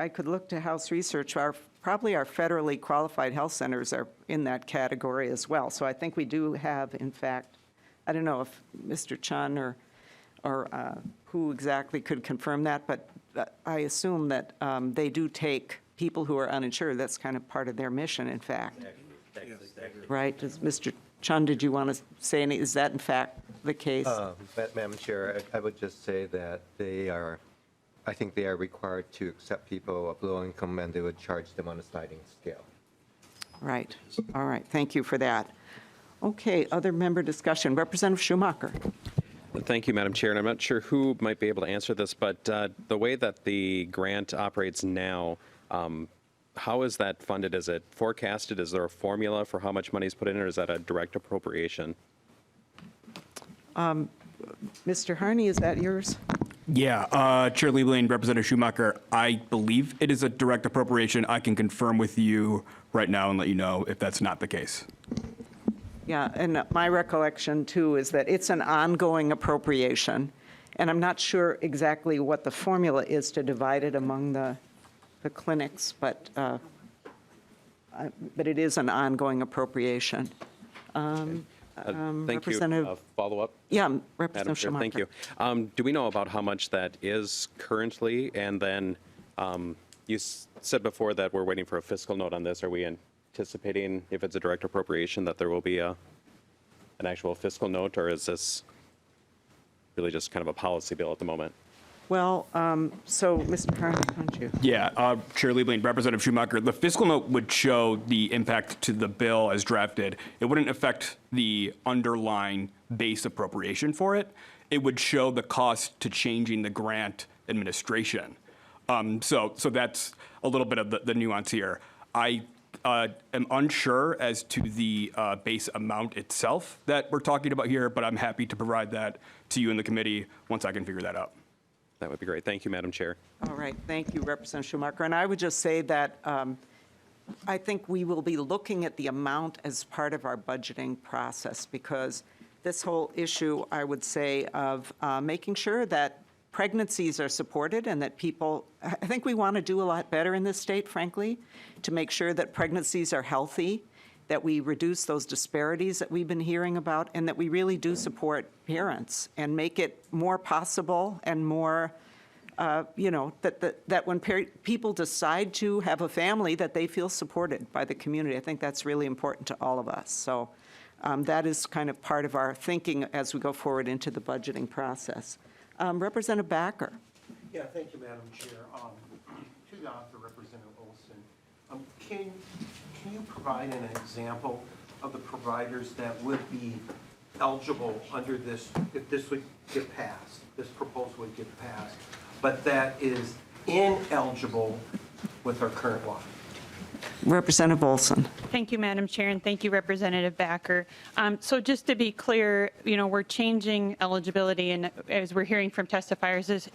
[SPEAKER 2] could look to House Research. Probably our federally qualified health centers are in that category as well. So I think we do have, in fact, I don't know if Mr. Chun or who exactly could confirm that, but I assume that they do take people who are uninsured. That's kind of part of their mission, in fact. Right? Mr. Chun, did you want to say any? Is that in fact the case?
[SPEAKER 14] Madam Chair, I would just say that I think they are required to accept people of low income and they would charge them on a sliding scale.
[SPEAKER 2] Right. All right. Thank you for that. Okay, other member discussion. Representative Schumacher.
[SPEAKER 15] Thank you, Madam Chair. And I'm not sure who might be able to answer this, but the way that the grant operates now, how is that funded? Is it forecasted? Is there a formula for how much money is put in, or is that a direct appropriation?
[SPEAKER 2] Mr. Harney, is that yours?
[SPEAKER 16] Yeah, Chair Liebling, Representative Schumacher, I believe it is a direct appropriation. I can confirm with you right now and let you know if that's not the case.
[SPEAKER 2] Yeah, and my recollection, too, is that it's an ongoing appropriation, and I'm not sure exactly what the formula is to divide it among the clinics, but it is an ongoing appropriation.
[SPEAKER 15] Thank you.
[SPEAKER 2] Representative-
[SPEAKER 15] Follow-up?
[SPEAKER 2] Yeah,
[SPEAKER 15] Madam
[SPEAKER 2] Representative
[SPEAKER 15] Chair,
[SPEAKER 2] Schumacher.
[SPEAKER 15] thank you. Do we know about how much that is currently? And then you said before that we're waiting for a fiscal note on this. Are we anticipating, if it's a direct appropriation, that there will be an actual fiscal note, or is this really just kind of a policy bill at the moment?
[SPEAKER 2] Well, so, Mr. Harney, why don't you?
[SPEAKER 16] Yeah, Chair Liebling, Representative Schumacher, the fiscal note would show the impact to the bill as drafted. It wouldn't affect the underlying base appropriation for it. It would show the cost to changing the grant administration. So that's a little bit of the nuance here. I am unsure as to the base amount itself that we're talking about here, but I'm happy to provide that to you in the committee once I can figure that out.
[SPEAKER 15] That would be great. Thank you, Madam Chair.
[SPEAKER 2] All right, thank you, Representative Schumacher. And I would just say that I think we will be looking at the amount as part of our budgeting process, because this whole issue, I would say, of making sure that pregnancies are supported and that people, I think we want to do a lot better in this state, frankly, to make sure that pregnancies are healthy, that we reduce those disparities that we've been hearing about, and that we really do support parents and make it more possible and more, that when people decide to have a family, that they feel supported by the community. I think that's really important to all of us. So that is kind of part of our thinking as we go forward into the budgeting process. Representative Backer.
[SPEAKER 17] Yeah, thank you, Madam Chair. To the author, Representative Olson, can you provide an example of the providers that would be eligible under this, if this would get passed, this proposal would get passed, but that is ineligible with our current law?
[SPEAKER 2] Representative Olson.
[SPEAKER 4] Thank you, Madam Chair, and thank you, Representative Backer. So just to be clear, we're changing eligibility, and as we're hearing from testifiers, is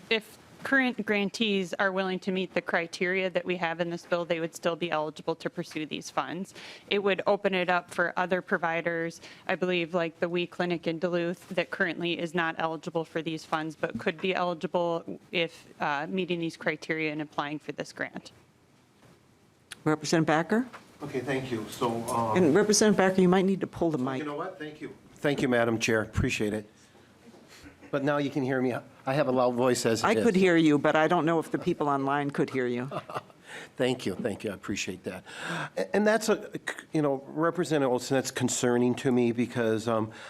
[SPEAKER 4] if current grantees are willing to meet the criteria that we have in this bill, they would still be eligible to pursue these funds. It would open it up for other providers, I believe, like the WE Clinic in Duluth, that currently is not eligible for these funds, but could be eligible if meeting these criteria and applying for this grant.
[SPEAKER 2] Representative Backer?
[SPEAKER 17] Okay, thank you. So,
[SPEAKER 2] And Representative Backer, you might need to pull the mic.
[SPEAKER 17] you know what? Thank you. Thank you, Madam Chair. Appreciate it. But now you can hear me. I have a loud voice as it
[SPEAKER 2] I
[SPEAKER 17] is.
[SPEAKER 2] could hear you, but I don't know if the people online could hear you.
[SPEAKER 17] Thank you. Thank you. I appreciate that. And that's, Representative Olson, that's concerning to me because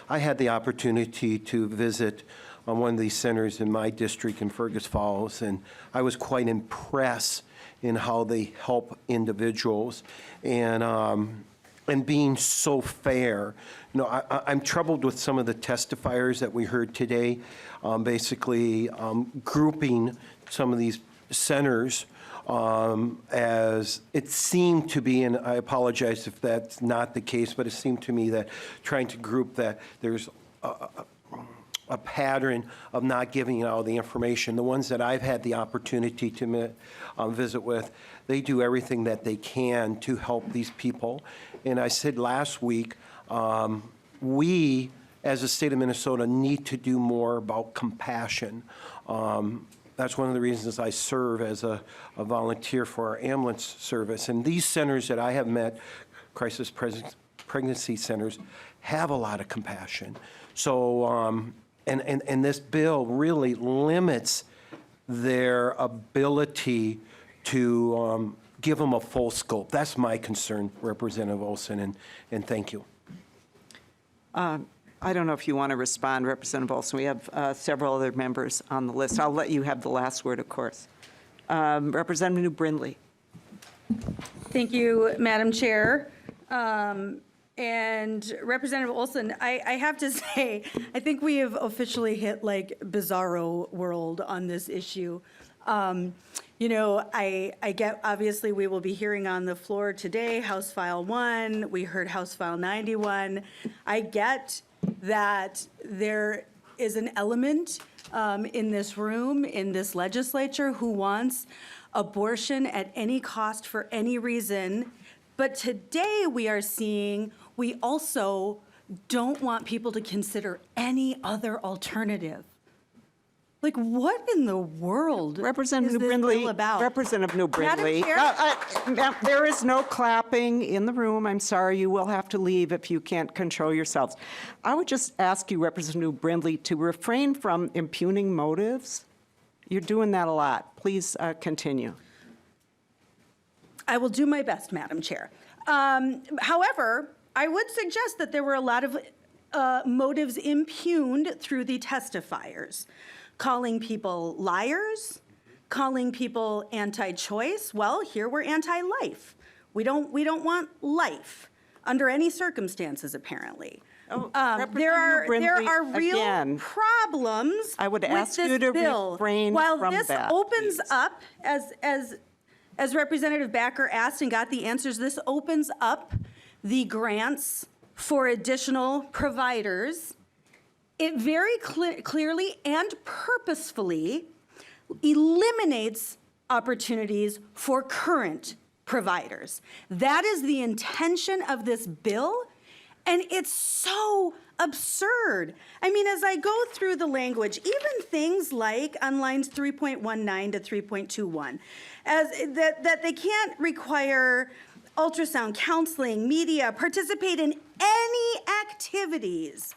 [SPEAKER 17] I had the opportunity to visit one of these centers in my district in Fergus Falls, and I was quite impressed in how they help individuals and being so fair. I'm troubled with some of the testifiers that we heard today, basically grouping some of these centers as it seemed to be, and I apologize if that's not the case, but it seemed to me that trying to group that there's a pattern of not giving out the information. The ones that I've had the opportunity to visit with, they do everything that they can to help these people. And I said last week, we, as a state of Minnesota, need to do more about compassion. That's one of the reasons I serve as a volunteer for our ambulance service. And these centers that I have met, crisis pregnancy centers, have a lot of compassion. So, and this bill really limits their ability to give them a full scope. That's my concern, Representative Olson, and thank you.
[SPEAKER 2] I don't know if you want to respond, Representative Olson. We have several other members on the list. I'll let you have the last word, of course. Representative Brindley.
[SPEAKER 18] Thank you, Madam Chair. And Representative Olson, I have to say, I think we have officially hit like bizarro world on this issue. You know, I get, obviously, we will be hearing on the floor today, House File 1, we heard House File 91. I get that there is an element in this room, in this legislature, who wants abortion at any cost for any reason. But today we are seeing, we also don't want people to consider any other alternative. Like, what in the world
[SPEAKER 2] Representative
[SPEAKER 18] is this
[SPEAKER 2] Brindley,
[SPEAKER 18] bill about?
[SPEAKER 2] Representative New Brindley.
[SPEAKER 18] Madam Chair?
[SPEAKER 2] There is no clapping in the room. I'm sorry, you will have to leave if you can't control yourselves. I would just ask you, Representative Brindley, to refrain from impugning motives. You're doing that a lot. Please continue.
[SPEAKER 18] I will do my best, Madam Chair. However, I would suggest that there were a lot of motives impugned through the testifiers. Calling people liars, calling people anti-choice. Well, here we're anti-life. We don't want life under any circumstances, apparently. There are real problems
[SPEAKER 2] I would
[SPEAKER 18] with
[SPEAKER 2] ask
[SPEAKER 18] this
[SPEAKER 2] you to
[SPEAKER 18] bill.
[SPEAKER 2] refrain
[SPEAKER 18] While
[SPEAKER 2] from
[SPEAKER 18] this
[SPEAKER 2] that,
[SPEAKER 18] opens up, as Representative Backer asked and got the answers, this opens up the grants for additional providers. It very clearly and purposefully eliminates opportunities for current providers. That is the intention of this bill, and it's so absurd. I mean, as I go through the language, even things like on lines 3.19 to 3.21, that they can't require ultrasound, counseling, media, participate in any activities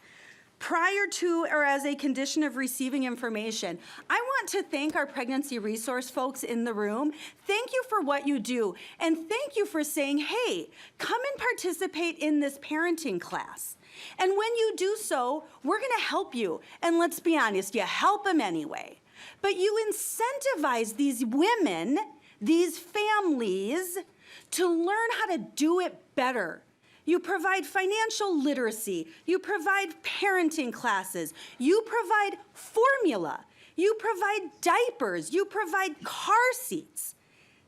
[SPEAKER 18] prior to or as a condition of receiving information. I want to thank our pregnancy resource folks in the room. Thank you for what you do. And thank you for saying, hey, come and participate in this parenting class. And when you do so, we're going to help you. And let's be honest, you help them anyway. But you incentivize these women, these families, to learn how to do it better. You provide financial literacy. You provide parenting classes. You provide formula. You provide diapers. You provide car seats.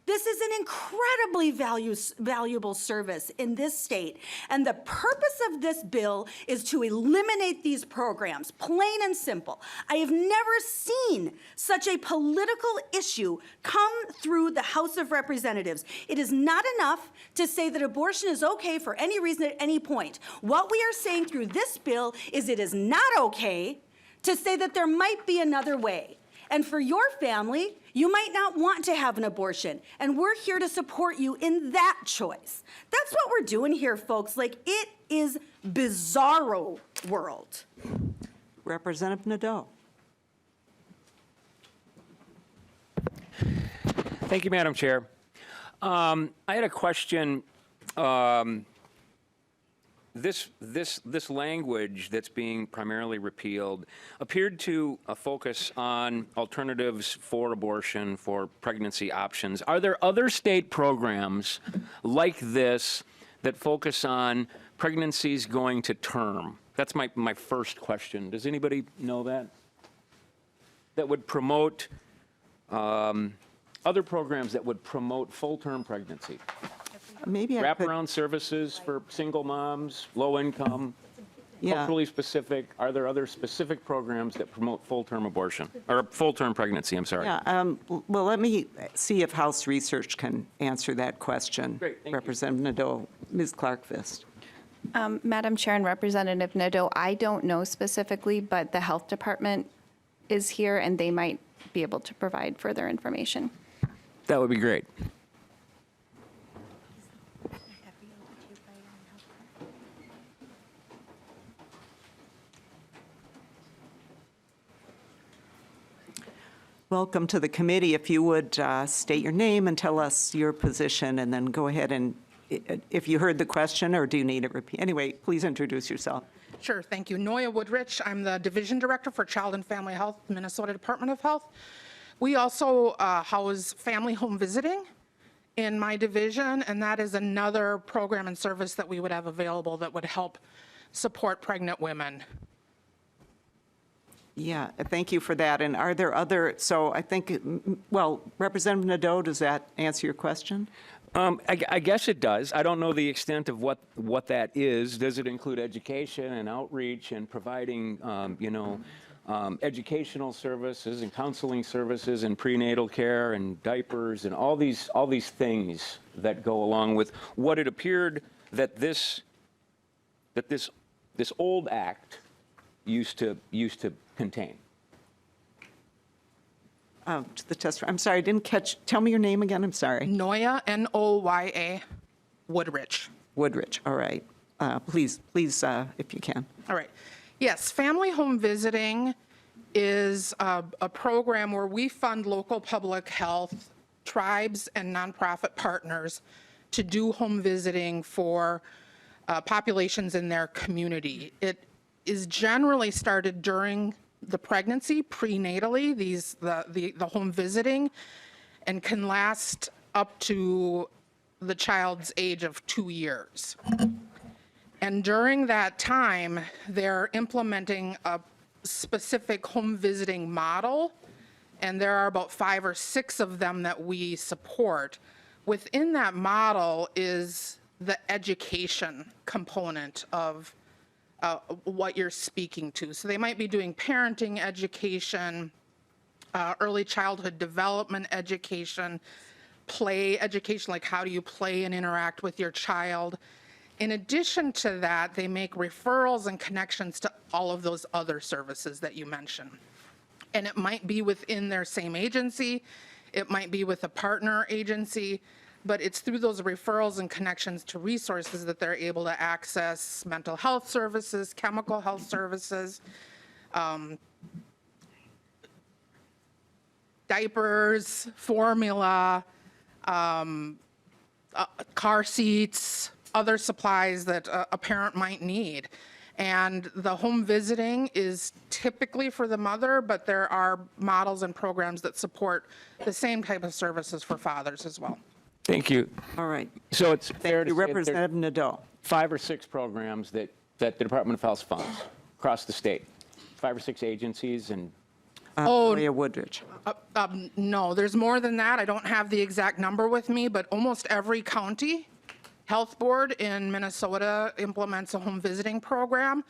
[SPEAKER 18] This is an incredibly valuable service in this state. And the purpose of this bill is to eliminate these programs, plain and simple. I have never seen such a political issue come through the House of Representatives. It is not enough to say that abortion is okay for any reason at any point. What we are saying through this bill is it is not okay to say that there might be another way. And for your family, you might not want to have an abortion, and we're here to support you in that choice. That's what we're doing here, folks. Like, it is bizarro world.
[SPEAKER 2] Representative Nadeau.
[SPEAKER 3] Thank you, Madam Chair. I had a question. This language that's being primarily repealed appeared to focus on alternatives for abortion, for pregnancy options. Are there other state programs like this that focus on pregnancies going to term? That's my first question. Does anybody know that? That would promote, other programs that would promote full-term pregnancy?
[SPEAKER 2] Maybe
[SPEAKER 3] Wraparound services for single moms, low income, culturally specific. Are there other specific programs that promote full-term abortion, or full-term pregnancy, I'm sorry?
[SPEAKER 2] Yeah, well, let me see if House Research can answer that question.
[SPEAKER 3] Great, thank
[SPEAKER 2] Representative Nadeau. Ms. Clark-Fist.
[SPEAKER 19] Madam Chair and Representative Nadeau, I don't know specifically, but the Health Department is here and they might be able to provide further information.
[SPEAKER 3] That would be great.
[SPEAKER 2] Welcome to the committee. If you would state your name and tell us your position, and then go ahead and, if you heard the question, or do you need it repeat? Anyway, please introduce yourself.
[SPEAKER 20] Sure, thank you. Noya Woodrich, I'm the Division Director for Child and Family Health, Minnesota Department of Health. We also house family home visiting, in my division, and that is another program and service that we would have available that would help support pregnant women.
[SPEAKER 2] Yeah, thank you for that. And are there other, so I think, well, Representative Nadeau, does that answer your question?
[SPEAKER 3] I guess it does. I don't know the extent of what that is. Does it include education and outreach and providing, educational services and counseling services and prenatal care and diapers and all these things that go along with what it appeared that this old act used to contain?
[SPEAKER 2] To the test, I'm sorry, I didn't catch, tell me your name again, I'm sorry.
[SPEAKER 20] Noya, N-O-Y-A, Woodrich.
[SPEAKER 2] Woodrich, all right. Please, if you can.
[SPEAKER 20] All right. Yes, family home visiting is a program where we fund local public health, tribes, and nonprofit partners to do home visiting for populations in their community. It is generally started during the pregnancy, prenatally, the home visiting, and can last up to the child's age of 2 years. And during that time, they're implementing a specific home visiting model, and there are about 5 or 6 of them that we support. Within that model is the education component of what you're speaking to. So they might be doing parenting education, early childhood development education, play education, like how do you play and interact with your child. In addition to that, they make referrals and connections to all of those other services that you mentioned. And it might be within their same agency, it might be with a partner agency, but it's through those referrals and connections to resources that they're able to access mental health services, chemical health services, diapers, formula, car seats, other supplies that a parent might need. And the home visiting is typically for the mother, but there are models and programs that support the same type of services for fathers as well.
[SPEAKER 3] Thank you.
[SPEAKER 2] All right.
[SPEAKER 3] So it's fair to say
[SPEAKER 2] Representative Nadeau.
[SPEAKER 3] 5 or 6 programs that the Department of Health funds across the state. 5 or 6 agencies and.
[SPEAKER 2] Maria Woodrich.
[SPEAKER 20] No, there's more than that. I don't have the exact number with me, but almost every county health board in Minnesota implements a home visiting program.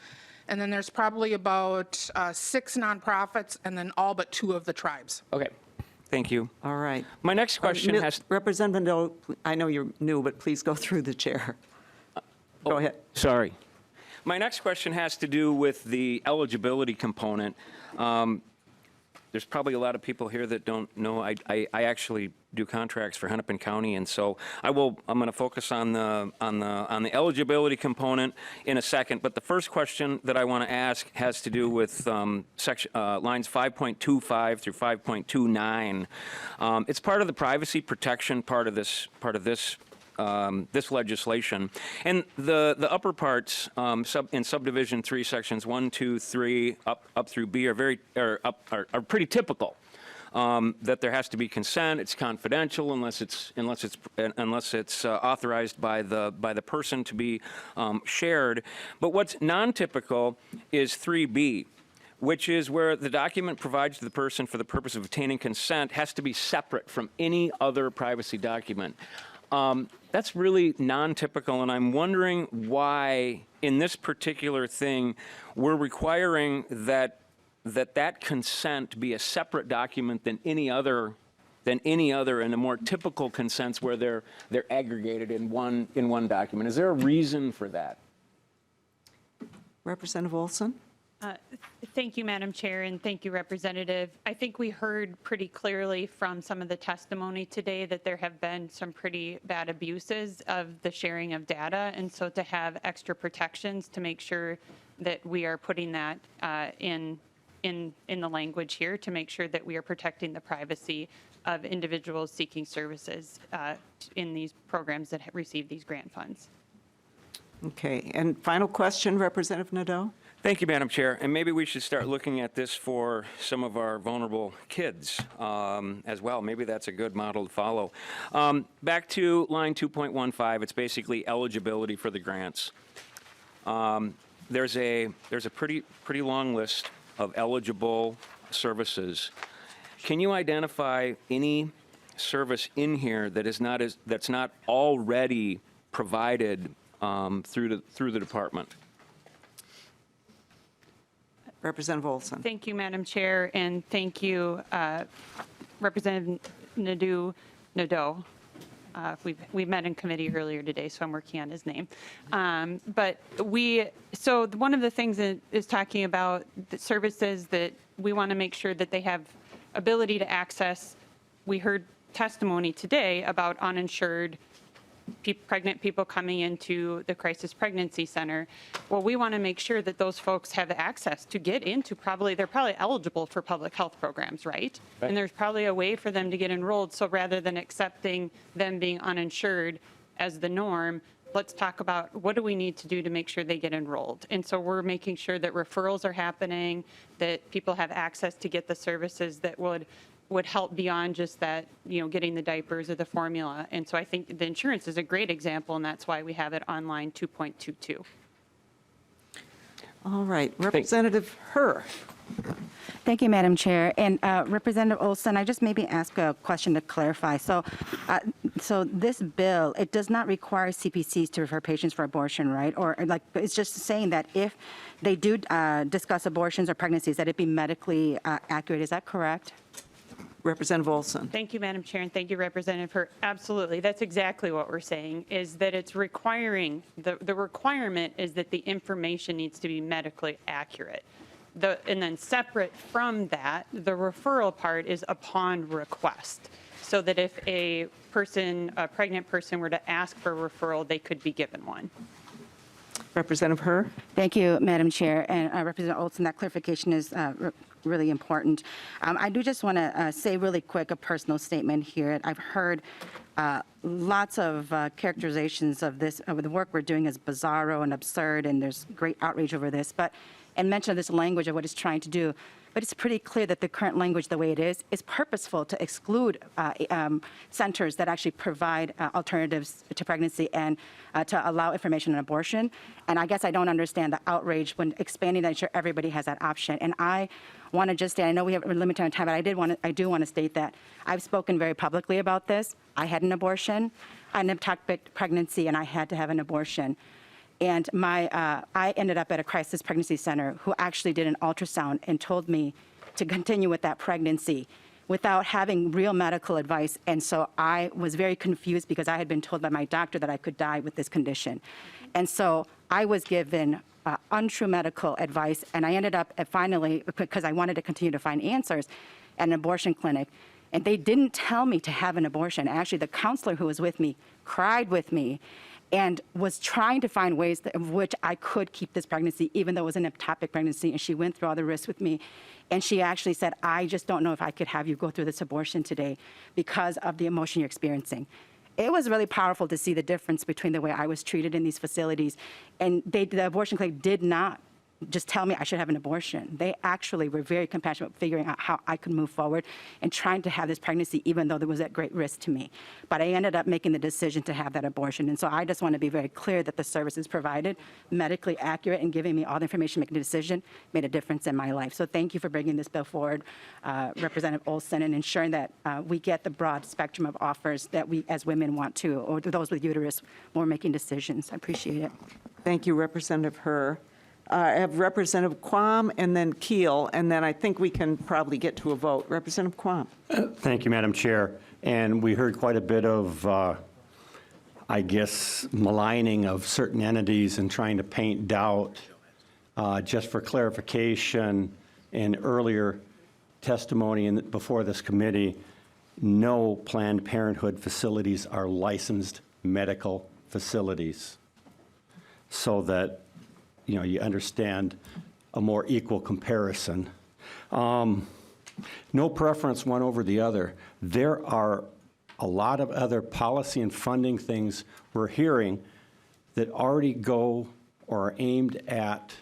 [SPEAKER 20] And then there's probably about 6 nonprofits and then all but 2 of the tribes.
[SPEAKER 3] Okay. Thank you.
[SPEAKER 2] All right.
[SPEAKER 3] My next question has.
[SPEAKER 2] Representative Nadeau, I know you're new, but please go through the chair. Go ahead.
[SPEAKER 3] Sorry. My next question has to do with the eligibility component. There's probably a lot of people here that don't know. I actually do contracts for Hennepin County, and so I'm going to focus on the eligibility component in a second. But the first question that I want to ask has to do with lines 5.25 through 5.29. It's part of the privacy protection part of this this legislation. And the upper parts in subdivision 3, sections 1, 2, 3, up through B are pretty typical. That there has to be consent. It's confidential unless it's authorized by the person to be shared. But what's non-typical is 3B, which is where the document provides to the person for the purpose of obtaining consent has to be separate from any other privacy document. That's really non-typical, and I'm wondering why in this particular thing we're requiring that consent be a separate document than any other and the more typical consents where they're aggregated in one document. Is there a reason for that?
[SPEAKER 2] Representative Olson.
[SPEAKER 4] Thank you, Madam Chair, and thank you, Representative. I think we heard pretty clearly from some of the testimony today that there have been some pretty bad abuses of the sharing of data, and so to have extra protections to make sure that we are putting that in the language here to make sure that we are protecting the privacy of individuals seeking services in these programs that receive these grant funds.
[SPEAKER 2] Okay, and final question, Representative Nadeau.
[SPEAKER 3] Thank you, Madam Chair. And maybe we should start looking at this for some of our vulnerable kids as well. Maybe that's a good model to follow. Back to line 2.15, it's basically eligibility for the grants. There's a pretty long list of eligible services. Can you identify any service in here that is that's not already provided through the department?
[SPEAKER 2] Representative Olson.
[SPEAKER 4] Thank you, Madam Chair, and thank you, Representative Nadeau. We met in committee earlier today, so I'm working on his name. So one of the things that is talking about the services that we want to make sure that they have ability to access. We heard testimony today about uninsured pregnant people coming into the crisis pregnancy center. Well, we want to make sure that those folks have access to get into they're probably eligible for public health programs, right? And there's probably a way for them to get enrolled. So rather than accepting them being uninsured as the norm, let's talk about what do we need to do to make sure they get enrolled. And so we're making sure that referrals are happening, that people have access to get the services that would help beyond just that, getting the diapers or the formula. And so I think the insurance is a great example, and that's why we have it on line 2.22.
[SPEAKER 2] All right, Representative Herr.
[SPEAKER 21] Thank you, Madam Chair. And Representative Olson, I just maybe ask a question to clarify. So this bill, it does not require CPCs to refer patients for abortion, right? Or it's just saying that if they do discuss abortions or pregnancies, that it be medically accurate. Is that correct?
[SPEAKER 2] Representative Olson.
[SPEAKER 4] Thank you, Madam Chair, and thank you, Representative Herr. Absolutely, that's exactly what we're saying, is that it's requiring, the requirement is that the information needs to be medically accurate. And then separate from that, the referral part is upon request, so that if a pregnant person were to ask for a referral, they could be given one.
[SPEAKER 2] Representative Herr.
[SPEAKER 21] Thank you, Madam Chair. And Representative Olson, that clarification is really important. I do just want to say really quick a personal statement here. I've heard lots of characterizations of this, of the work we're doing as bizarro and absurd, and there's great outrage over this, and mention of this language of what it's trying to do. But it's pretty clear that the current language, the way it is purposeful to exclude centers that actually provide alternatives to pregnancy and to allow information on abortion. And I guess I don't understand the outrage when expanding that, ensure everybody has that option. And I want to just say, I know we have a limited time, but I do want to state that I've spoken very publicly about this. I had an abortion, an ectopic pregnancy, and I had to have an abortion. And I ended up at a crisis pregnancy center who actually did an ultrasound and told me to continue with that pregnancy without having real medical advice. And so I was very confused because I had been told by my doctor that I could die with this condition. And so I was given untrue medical advice, and I ended up finally, because I wanted to continue to find answers, at an abortion clinic. And they didn't tell me to have an abortion. Actually, the counselor who was with me cried with me and was trying to find ways of which I could keep this pregnancy, even though it was an ectopic pregnancy, and she went through all the risks with me. And she actually said, I just don't know if I could have you go through this abortion today because of the emotion you're experiencing. It was really powerful to see the difference between the way I was treated in these facilities. And the abortion clinic did not just tell me I should have an abortion. They actually were very compassionate about figuring out how I could move forward and trying to have this pregnancy, even though there was at great risk to me. But I ended up making the decision to have that abortion. And so I just want to be very clear that the services provided, medically accurate, and giving me all the information, making a decision, made a difference in my life. So thank you for bringing this bill forward, Representative Olson, and ensuring that we get the broad spectrum of offers that we as women want to, or those with uterus, when we're making decisions. I appreciate it.
[SPEAKER 2] Thank you, Representative Herr. I have Representative Quam and then Keel, and then I think we can probably get to a vote. Representative Quam.
[SPEAKER 22] Thank you, Madam Chair. And we heard quite a bit of, I guess, maligning of certain entities and trying to paint doubt. Just for clarification, in earlier testimony before this committee, no Planned Parenthood facilities are licensed medical facilities, so that you understand a more equal comparison. No preference one over the other. There are a lot of other policy and funding things we're hearing that already go or are aimed at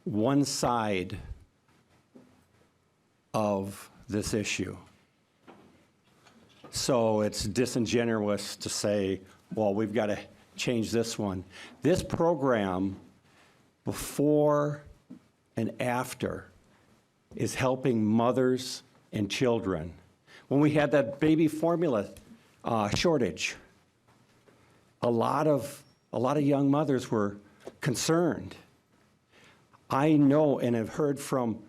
[SPEAKER 22] one side of this issue. So it's disingenuous to say, well, we've got to change this one. This program, before and after, is helping mothers and children. When we had that baby formula shortage, a lot of young mothers were concerned. I know and have heard from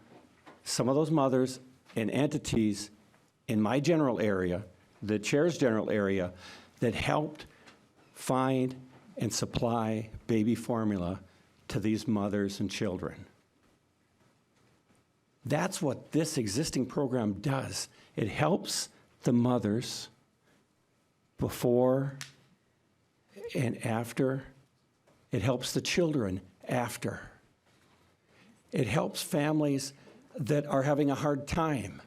[SPEAKER 22] some of those mothers and entities in my general area, the chair's general area, that helped find and supply baby formula to these mothers and children. That's what this existing program does. It helps the mothers before and after. It helps the children after. It helps families that are having a hard time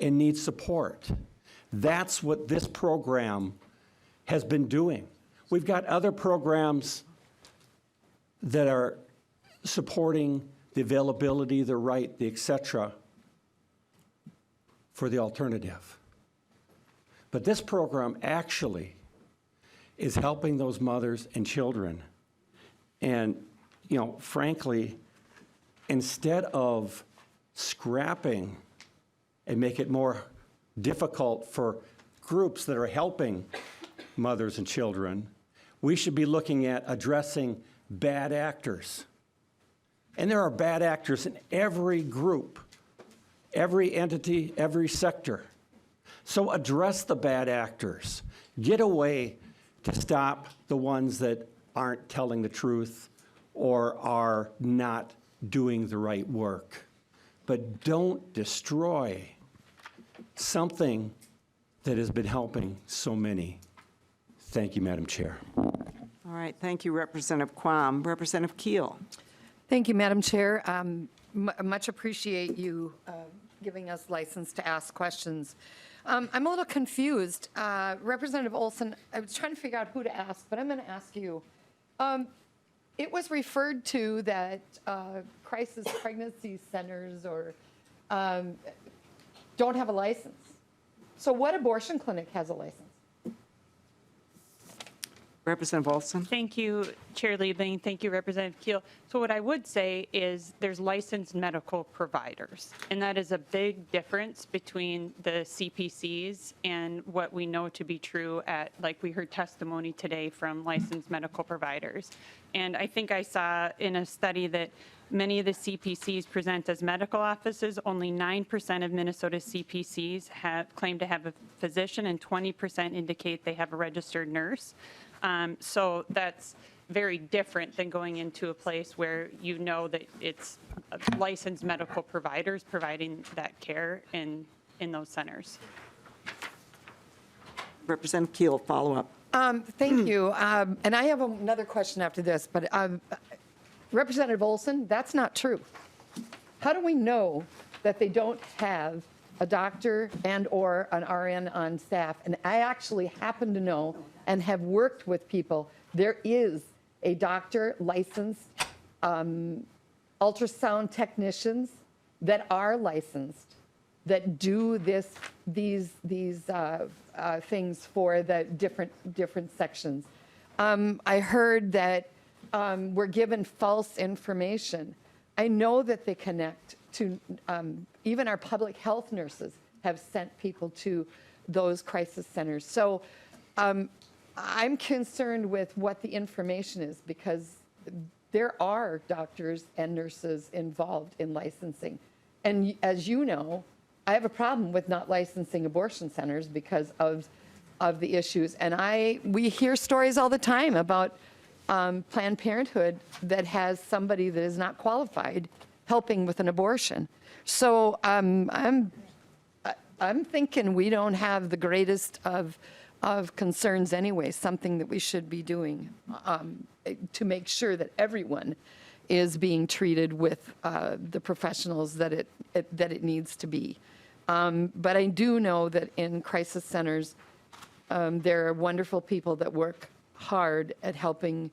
[SPEAKER 22] and need support. That's what this program has been doing. We've got other programs that are supporting the availability, the right, the et cetera, for the alternative. But this program actually is helping those mothers and children. And, you know, frankly, instead of scrapping and make it more difficult for groups that are helping mothers and children, we should be looking at addressing bad actors. And there are bad actors in every group, every entity, every sector. So address the bad actors. Get a way to stop the ones that aren't telling the truth or are not doing the right work. But don't destroy something that has been helping so many. Thank you, Madam Chair.
[SPEAKER 2] All right, thank you, Representative Quam. Representative Keel.
[SPEAKER 1] Thank you, Madam Chair. Much appreciate you giving us license to ask questions. I'm a little confused. Representative Olson, I was trying to figure out who to ask, but I'm going to ask you. It was referred to that crisis pregnancy centers or don't have a license. So what abortion clinic has a license?
[SPEAKER 2] Representative Olson.
[SPEAKER 4] Thank you, Chair Liebling. Thank you, Representative Keel. So what I would say is there's licensed medical providers, and that is a big difference between the CPCs and what we know to be true at, like we heard testimony today from licensed medical providers. And I think I saw in a study that many of the CPCs present as medical offices. Only 9% of Minnesota CPCs claim to have a physician, and 20% indicate they have a registered nurse. So that's very different than going into a place where you know that it's licensed medical providers providing that care in those centers.
[SPEAKER 2] Representative Keel, follow up.
[SPEAKER 1] Thank you. And I have another question after this, but Representative Olson, that's not true. How do we know that they don't have a doctor and or an RN on staff? And I actually happen to know and have worked with people. There is a doctor, licensed ultrasound technicians that are licensed that do these things for the different sections. I heard that we're given false information. I know that they connect to, even our public health nurses have sent people to those crisis centers. So I'm concerned with what the information is, because there are doctors and nurses involved in licensing. And as you know, I have a problem with not licensing abortion centers because of the issues. And we hear stories all the time about Planned Parenthood that has somebody that is not qualified helping with an abortion. So I'm thinking we don't have the greatest of concerns anyway, something that we should be doing to make sure that everyone is being treated with the professionals that it needs to be. But I do know that in crisis centers, there are wonderful people that work hard at helping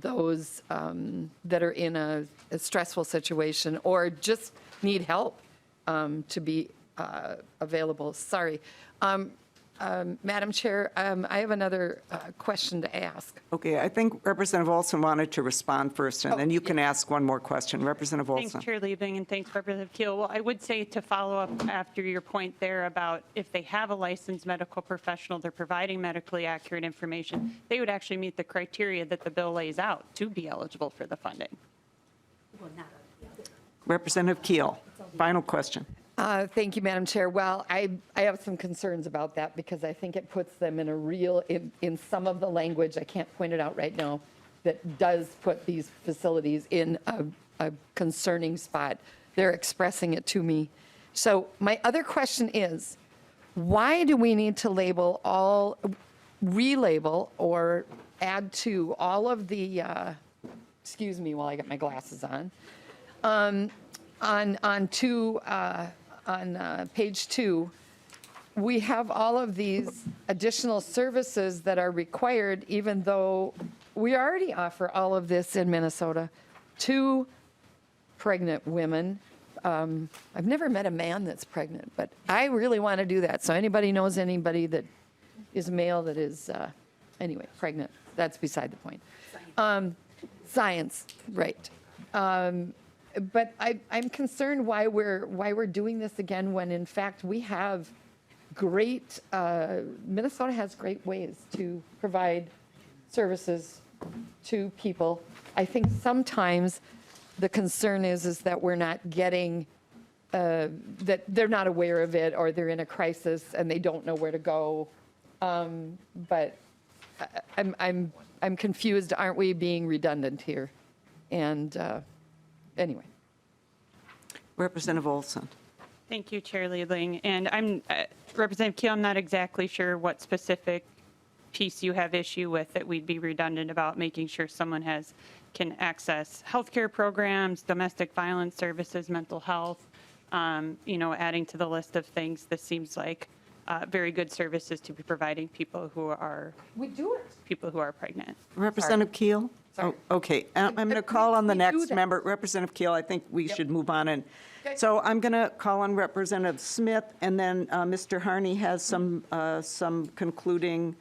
[SPEAKER 1] those that are in a stressful situation or just need help to be available. Sorry. Madam Chair, I have another question to ask.
[SPEAKER 2] Okay, I think Representative Olson wanted to respond first, and then you can ask one more question. Representative Olson.
[SPEAKER 4] Thanks, Chair Liebling, and thanks, Representative Keel. Well, I would say to follow up after your point there about if they have a licensed medical professional, they're providing medically accurate information, they would actually meet the criteria that the bill lays out to be eligible for the funding.
[SPEAKER 2] Representative Keel, final question.
[SPEAKER 1] Thank you, Madam Chair. Well, I have some concerns about that because I think it puts them in a real, in some of the language, I can't point it out right now, that does put these facilities in a concerning spot. They're expressing it to me. So my other question is, why do we need to label all, relabel or add to all of the, excuse me while I get my glasses on page 2, we have all of these additional services that are required, even though we already offer all of this in Minnesota to pregnant women. I've never met a man that's pregnant, but I really want to do that. So anybody knows anybody that is male that is, anyway, pregnant, that's beside the point. Science, right. But I'm concerned why we're doing this again when in fact we have great, Minnesota has great ways to provide services to people. I think sometimes the concern is that we're not getting, that they're not aware of it or they're in a crisis and they don't know where to go. But I'm confused. Aren't we being redundant here? And anyway.
[SPEAKER 2] Representative Olson.
[SPEAKER 4] Thank you, Chair Liebling. And I'm, Representative Keel, I'm not exactly sure what specific piece you have issue with that we'd be redundant about making sure someone can access healthcare programs, domestic violence services, mental health, adding to the list of things. This seems like very good services to be providing people who are pregnant.
[SPEAKER 2] Representative Keel? Oh, okay, I'm going to call on the next member. Representative Keel, I think we should move on. And so I'm going to call on Representative Smith, and then Mr. Harney has some concluding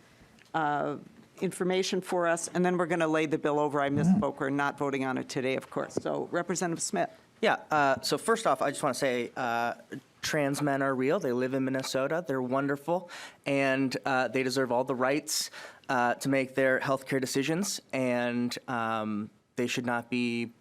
[SPEAKER 2] information for us, and then we're going to lay the bill over. I misspoke. We're not voting on it today, of course. So Representative Smith.
[SPEAKER 5] Yeah, so first off, I just want to say trans men are real. They live in Minnesota. They're wonderful, and they deserve all the rights to make their healthcare decisions, and they should not be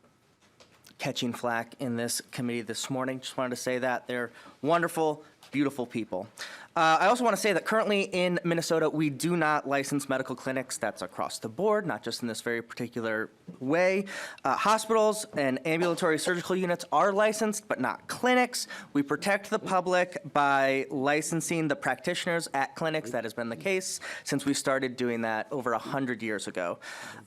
[SPEAKER 5] catching flack in this committee this morning. Just wanted to say that. They're wonderful, beautiful people. I also want to say that currently in Minnesota, we do not license medical clinics. That's across the board, not just in this very particular way. Hospitals and ambulatory surgical units are licensed, but not clinics. We protect the public by licensing the practitioners at clinics. That has been the case since we started doing that over 100 years ago.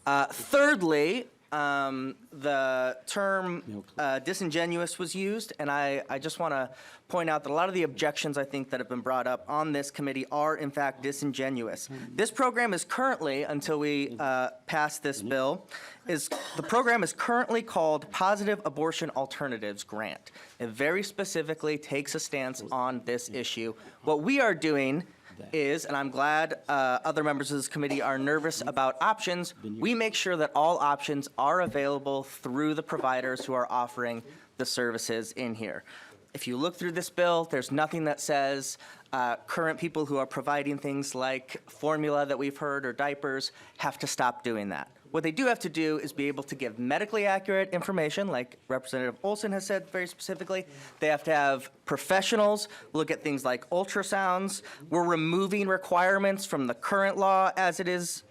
[SPEAKER 5] Thirdly, the term disingenuous was used, and I just want to point out that a lot of the objections I think that have been brought up on this committee are in fact disingenuous. This program is currently, until we pass this bill, the program is currently called Positive Abortion Alternatives Grant. It very specifically takes a stance on this issue. What we are doing is, and I'm glad other members of this committee are nervous about options, we make sure that all options are available through the providers who are offering the services in here. If you look through this bill, there's nothing that says current people who are providing things like formula that we've heard or diapers have to stop doing that. What they do have to do is be able to give medically accurate information, like Representative Olson has said very specifically. They have to have professionals look at things like ultrasounds. We're removing requirements from the current law as it is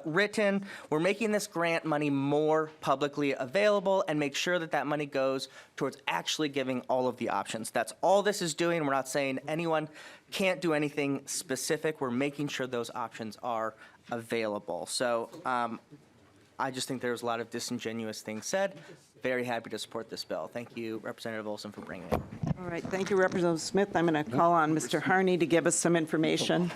[SPEAKER 5] written. We're making this grant money more publicly available and make sure that that money goes towards actually giving all of the options. That's all this is doing. We're not saying anyone can't do anything specific. We're making sure those options are available. So I just think there's a lot of disingenuous things said. Very happy to support this bill. Thank you, Representative Olson, for bringing it.
[SPEAKER 2] All right, thank you, Representative Smith. I'm going to call on Mr. Harney to give us some information.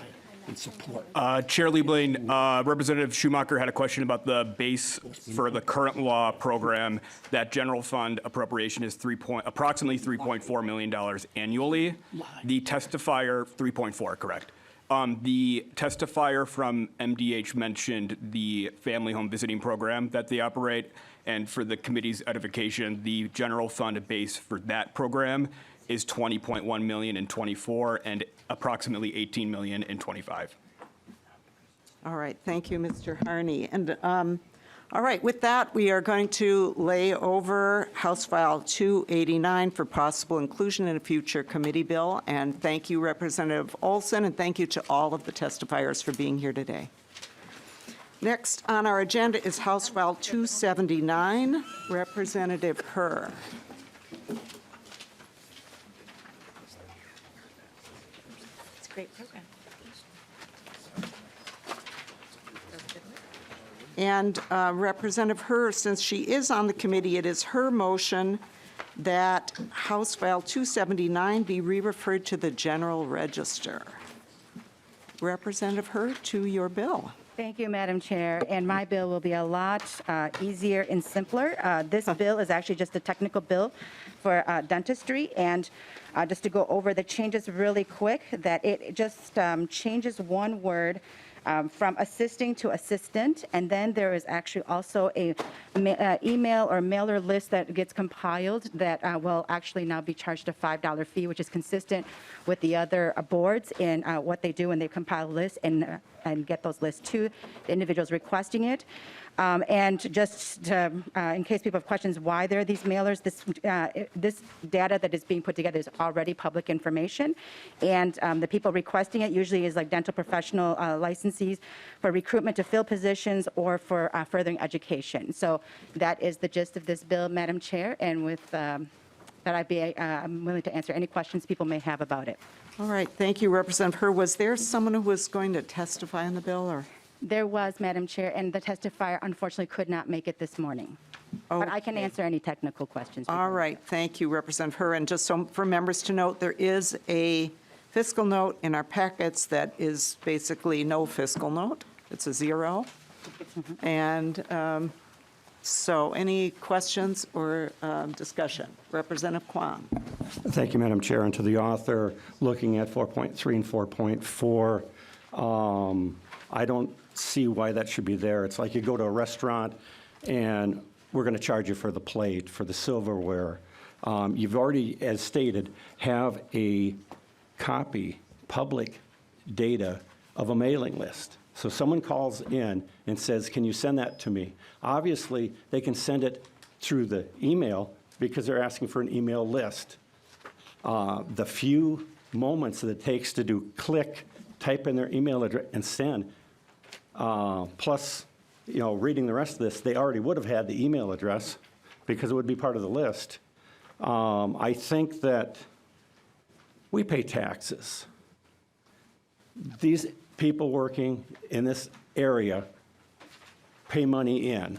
[SPEAKER 17] and support.
[SPEAKER 16] Chair Liebling, Representative Schumacher had a question about the base for the current law program. That general fund appropriation is approximately $3.4 million annually. The testifier, 3.4, correct. The testifier from MDH mentioned the family home visiting program that they operate. And for the committee's edification, the general fund base for that program is $20.1 million in '24 and approximately $18 million in '25.
[SPEAKER 2] All right, thank you, Mr. Harney. And all right, with that, we are going to lay over House File 289 for possible inclusion in a future committee bill. And thank you, Representative Olson, and thank you to all of the testifiers for being here today. Next on our agenda is House File 279, Representative Herr.
[SPEAKER 10] It's a great program.
[SPEAKER 2] And Representative Herr, since she is on the committee, it is her motion that House File 279 be re-referred to the General Register. Representative Herr, to your bill.
[SPEAKER 21] Thank you, Madam Chair. And my bill will be a lot easier and simpler. This bill is actually just a technical bill for dentistry. And just to go over the changes really quick, that it just changes one word from assisting to assistant, and then there is actually also a email or mailer list that gets compiled that will actually now be charged a $5 fee, which is consistent with the other boards in what they do when they compile lists and get those lists to the individuals requesting it. And just in case people have questions why there are these mailers, this data that is being put together is already public information. And the people requesting it usually is like dental professional licensees for recruitment to fill positions or for furthering education. So that is the gist of this bill, Madam Chair. And with that, I'm willing to answer any questions people may have about it.
[SPEAKER 2] All right, thank you, Representative Herr. Was there someone who was going to testify on the bill, or?
[SPEAKER 21] There was, Madam Chair, and the testifier unfortunately could not make it this morning. But I can answer any technical questions.
[SPEAKER 2] All right, thank you, Representative Herr. And just so for members to note, there is a fiscal note in our packets that is basically no fiscal note. It's a zero. And so any questions or discussion? Representative Quam.
[SPEAKER 22] Thank you, Madam Chair. And to the author, looking at 4.3 and 4.4, I don't see why that should be there. It's like you go to a restaurant and we're going to charge you for the plate, for the silverware. You've already, as stated, have a copy, public data of a mailing list. So someone calls in and says, can you send that to me? Obviously, they can send it through the email because they're asking for an email list. The few moments that it takes to do click, type in their email address and send, plus, reading the rest of this, they already would have had the email address because it would be part of the list. I think that we pay taxes. These people working in this area pay money in,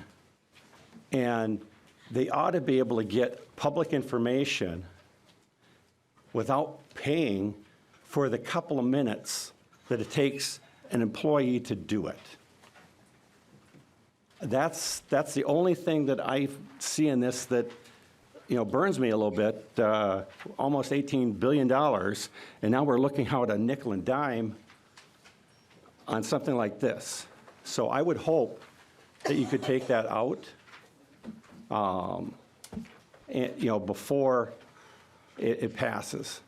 [SPEAKER 22] and they ought to be able to get public information without paying for the couple of minutes that it takes an employee to do it. That's the only thing that I see in this that burns me a little bit. Almost $18 billion, and now we're looking how at a nickel and dime on something like this. So I would hope that you could take that out, before it passes.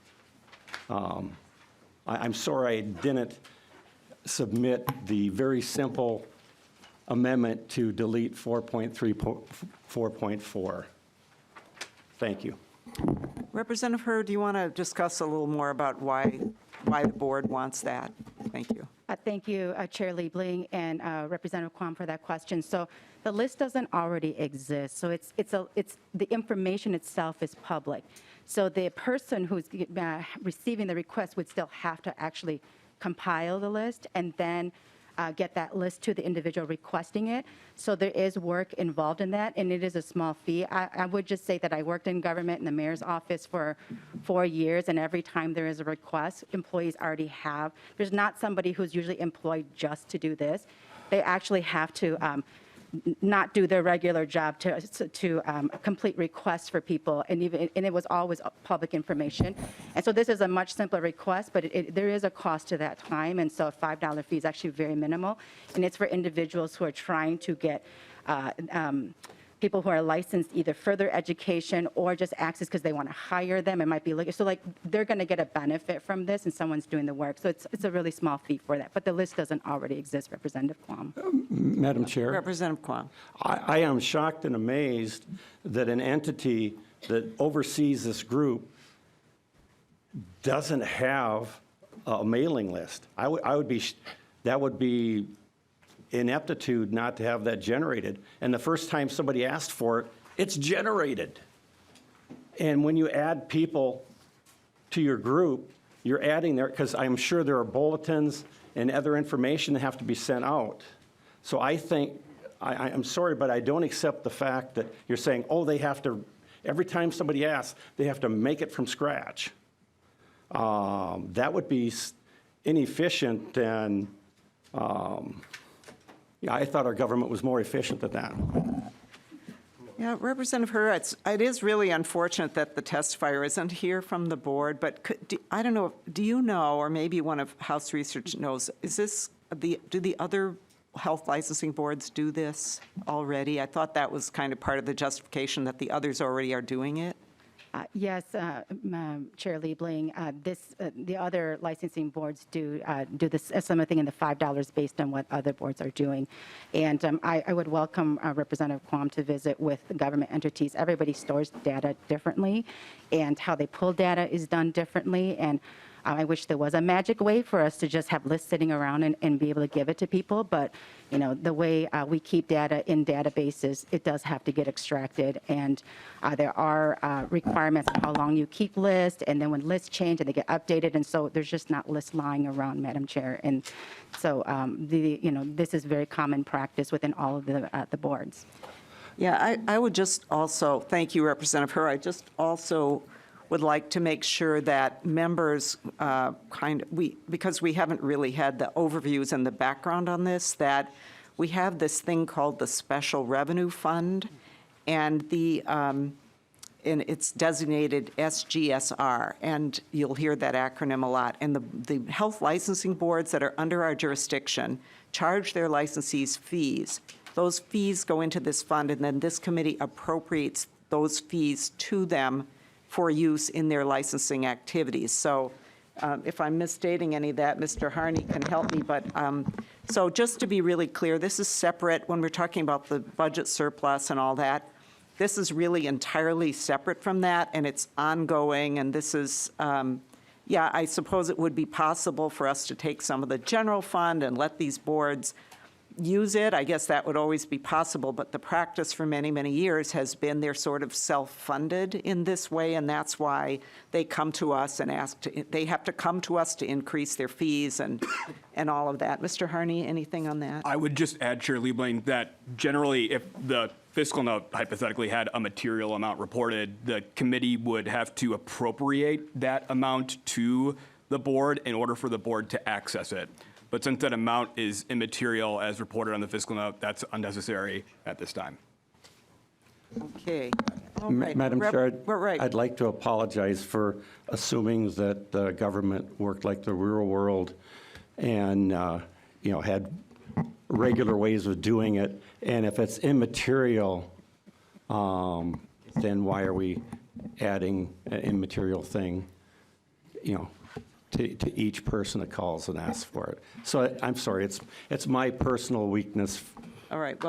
[SPEAKER 22] I'm sorry I didn't submit the very simple amendment to delete 4.4. Thank you.
[SPEAKER 2] Representative Herr, do you want to discuss a little more about why the board wants that? Thank you.
[SPEAKER 21] Thank you, Chair Liebling and Representative Quam for that question. So the list doesn't already exist. So it's the information itself is public. So the person who's receiving the request would still have to actually compile the list and then get that list to the individual requesting it. So there is work involved in that, and it is a small fee. I would just say that I worked in government in the mayor's office for 4 years, and every time there is a request, employees already have. There's not somebody who's usually employed just to do this. They actually have to not do their regular job to complete requests for people, and it was always public information. And so this is a much simpler request, but there is a cost to that time, and so a $5 fee is actually very minimal, and it's for individuals who are trying to get people who are licensed either further education or just access because they want to hire them. It might be like, so like they're going to get a benefit from this and someone's doing the work. So it's a really small fee for that. But the list doesn't already exist, Representative Quam.
[SPEAKER 22] Madam Chair.
[SPEAKER 2] Representative Quam.
[SPEAKER 22] I am shocked and amazed that an entity that oversees this group doesn't have a mailing list. That would be ineptitude not to have that generated. And the first time somebody asked for it, it's generated. And when you add people to your group, you're adding there, because I'm sure there are bulletins and other information that have to be sent out. So I think, I'm sorry, but I don't accept the fact that you're saying, oh, they have to, every time somebody asks, they have to make it from scratch. That would be inefficient, and yeah, I thought our government was more efficient than that.
[SPEAKER 2] Yeah, Representative Hurwitz, it is really unfortunate that the testifier isn't here from the board, but I don't know, do you know, or maybe one of House Research knows, do the other health licensing boards do this already? I thought that was kind of part of the justification that the others already are doing it.
[SPEAKER 21] Yes, Chair Liebling, the other licensing boards do this similar thing in the $5 based on what other boards are doing. And I would welcome Representative Quam to visit with government entities. Everybody stores data differently, and how they pull data is done differently. And I wish there was a magic way for us to just have lists sitting around and be able to give it to people. But, you know, the way we keep data in databases, it does have to get extracted. And there are requirements on how long you keep lists, and then when lists change and they get updated. And so there's just not lists lying around, Madam Chair. And so, this is very common practice within all of the boards.
[SPEAKER 2] Yeah, I would just also, thank you, Representative Hur. I just also would like to make sure that members because we haven't really had the overviews and the background on this, that we have this thing called the Special Revenue Fund, and it's designated SGSR, and you'll hear that acronym a lot. And the health licensing boards that are under our jurisdiction charge their licensees fees. Those fees go into this fund, and then this committee appropriates those fees to them for use in their licensing activities. So if I'm misstating any of that, Mr. Harney can help me. But so just to be really clear, this is separate when we're talking about the budget surplus and all that. This is really entirely separate from that, and it's ongoing. And this is, yeah, I suppose it would be possible for us to take some of the general fund and let these boards use it. I guess that would always be possible, but the practice for many, many years has been they're sort of self-funded in this way, and that's why they come to us and they have to come to us to increase their fees and all of that. Mr. Harney, anything on that?
[SPEAKER 16] I would just add, Chair Liebling, that generally if the fiscal note hypothetically had a material amount reported, the committee would have to appropriate that amount to the board in order for the board to access it. But since that amount is immaterial as reported on the fiscal note, that's unnecessary at this time.
[SPEAKER 2] Okay. All right.
[SPEAKER 22] Madam Chair,
[SPEAKER 2] right.
[SPEAKER 22] I'd like to apologize for assuming that the government worked like the real world and had regular ways of doing it. And if it's immaterial, then why are we adding an immaterial thing, to each person that calls and asks for it? So I'm sorry, it's my personal weakness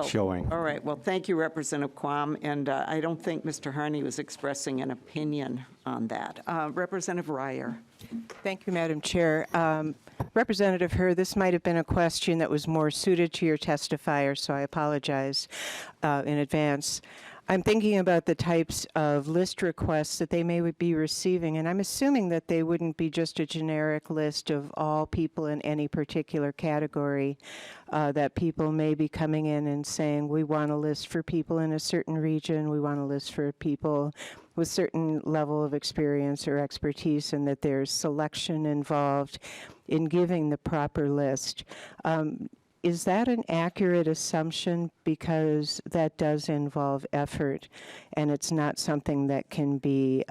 [SPEAKER 22] showing.
[SPEAKER 2] All right, well, thank you, Representative Quam, and I don't think Mr. Harney was expressing an opinion on that. Representative Ryer.
[SPEAKER 7] Thank you, Madam Chair. Representative Hur, this might have been a question that was more suited to your testifier, so I apologize in advance. I'm thinking about the types of list requests that they may be receiving, and I'm assuming that they wouldn't be just a generic list of all people in any particular category, that people may be coming in and saying, we want a list for people in a certain region, we want a list for people with certain level of experience or expertise, and that there's selection involved in giving the proper list. Is that an accurate assumption? Because that does involve effort, and it's not something that can be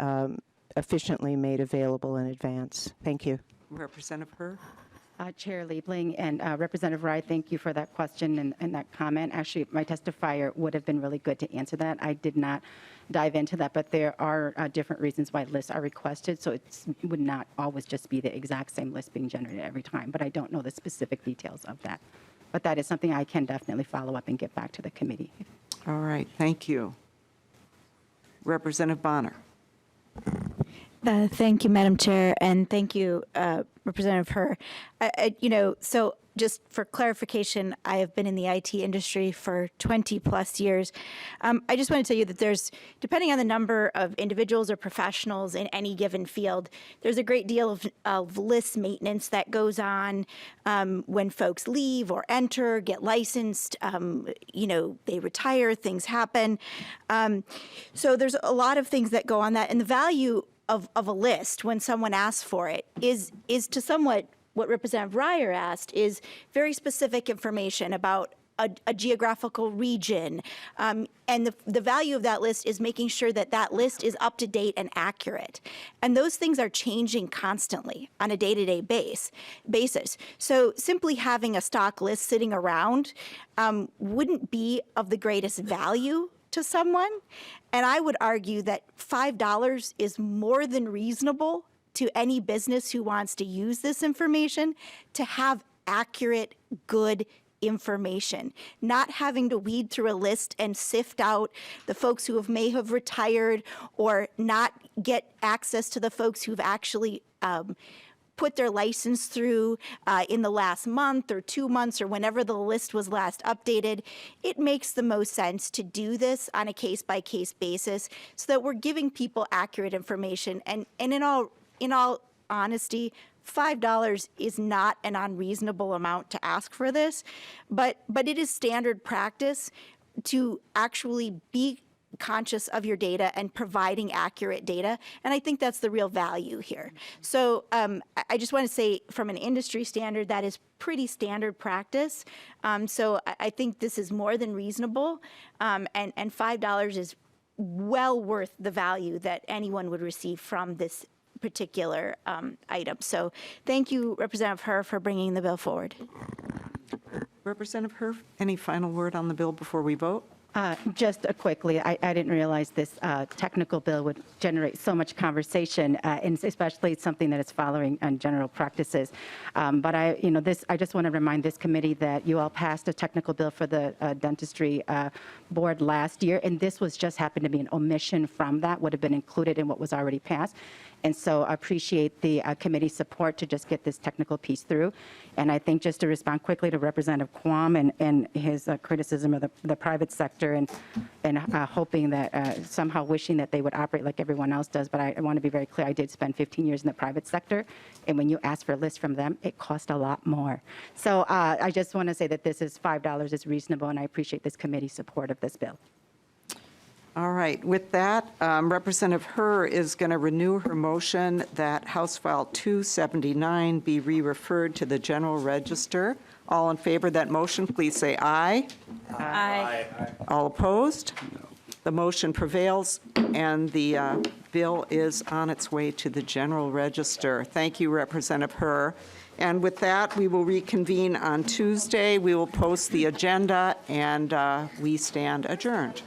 [SPEAKER 7] efficiently made available in advance. Thank you.
[SPEAKER 2] Representative Herr?
[SPEAKER 21] Chair Liebling and Representative Rye, thank you for that question and that comment. Actually, my testifier would have been really good to answer that. I did not dive into that, but there are different reasons why lists are requested, so it would not always just be the exact same list being generated every time, but I don't know the specific details of that. But that is something I can definitely follow up and get back to the committee.
[SPEAKER 2] All right, thank you. Representative Bonner.
[SPEAKER 8] Thank you, Madam Chair, and thank you, Representative Herr. So just for clarification, I have been in the IT industry for 20 plus years. I just want to tell you that there's, depending on the number of individuals or professionals in any given field, there's a great deal of list maintenance that goes on when folks leave or enter, get licensed, they retire, things happen. So there's a lot of things that go on that, and the value of a list when someone asks for it is to somewhat what Representative Ryer asked, is very specific information about a geographical region. And the value of that list is making sure that that list is up to date and accurate. And those things are changing constantly on a day-to-day basis. So simply having a stock list sitting around wouldn't be of the greatest value to someone. And I would argue that $5 is more than reasonable to any business who wants to use this information to have accurate, good information, not having to weed through a list and sift out the folks who may have retired or not get access to the folks who've actually put their license through in the last month or 2 months or whenever the list was last updated. It makes the most sense to do this on a case-by-case basis so that we're giving people accurate information. And in all honesty, $5 is not an unreasonable amount to ask for this, but it is standard practice to actually be conscious of your data and providing accurate data, and I think that's the real value here. So I just want to say, from an industry standard, that is pretty standard practice. So I think this is more than reasonable, and $5 is well worth the value that anyone would receive from this particular item. So thank you, Representative Herr, for bringing the bill forward.
[SPEAKER 2] Representative Herr, any final word on the bill before we vote?
[SPEAKER 21] Just quickly, I didn't realize this technical bill would generate so much conversation, and especially something that is following on general practices. But I just want to remind this committee that you all passed a technical bill for the dentistry board last year, and this was just happened to be an omission from that, would have been included in what was already passed. And so I appreciate the committee's support to just get this technical piece through. And I think, just to respond quickly to Representative Quam and his criticism of the private sector and hoping that somehow wishing that they would operate like everyone else does. But I want to be very clear, I did spend 15 years in the private sector. And when you ask for a list from them, it cost a lot more. So I just want to say that this is $5 is reasonable, and I appreciate this committee's support of this bill.
[SPEAKER 2] All right, with that, Representative Herr is going to renew her motion that House File 279 be re-referred to the General Register. All in favor of that motion, please say aye.
[SPEAKER 8] Aye.
[SPEAKER 2] All opposed? The motion prevails, and the bill is on its way to the General Register. Thank you, Representative Herr. And with that, we will reconvene on Tuesday. We will post the agenda, and we stand adjourned.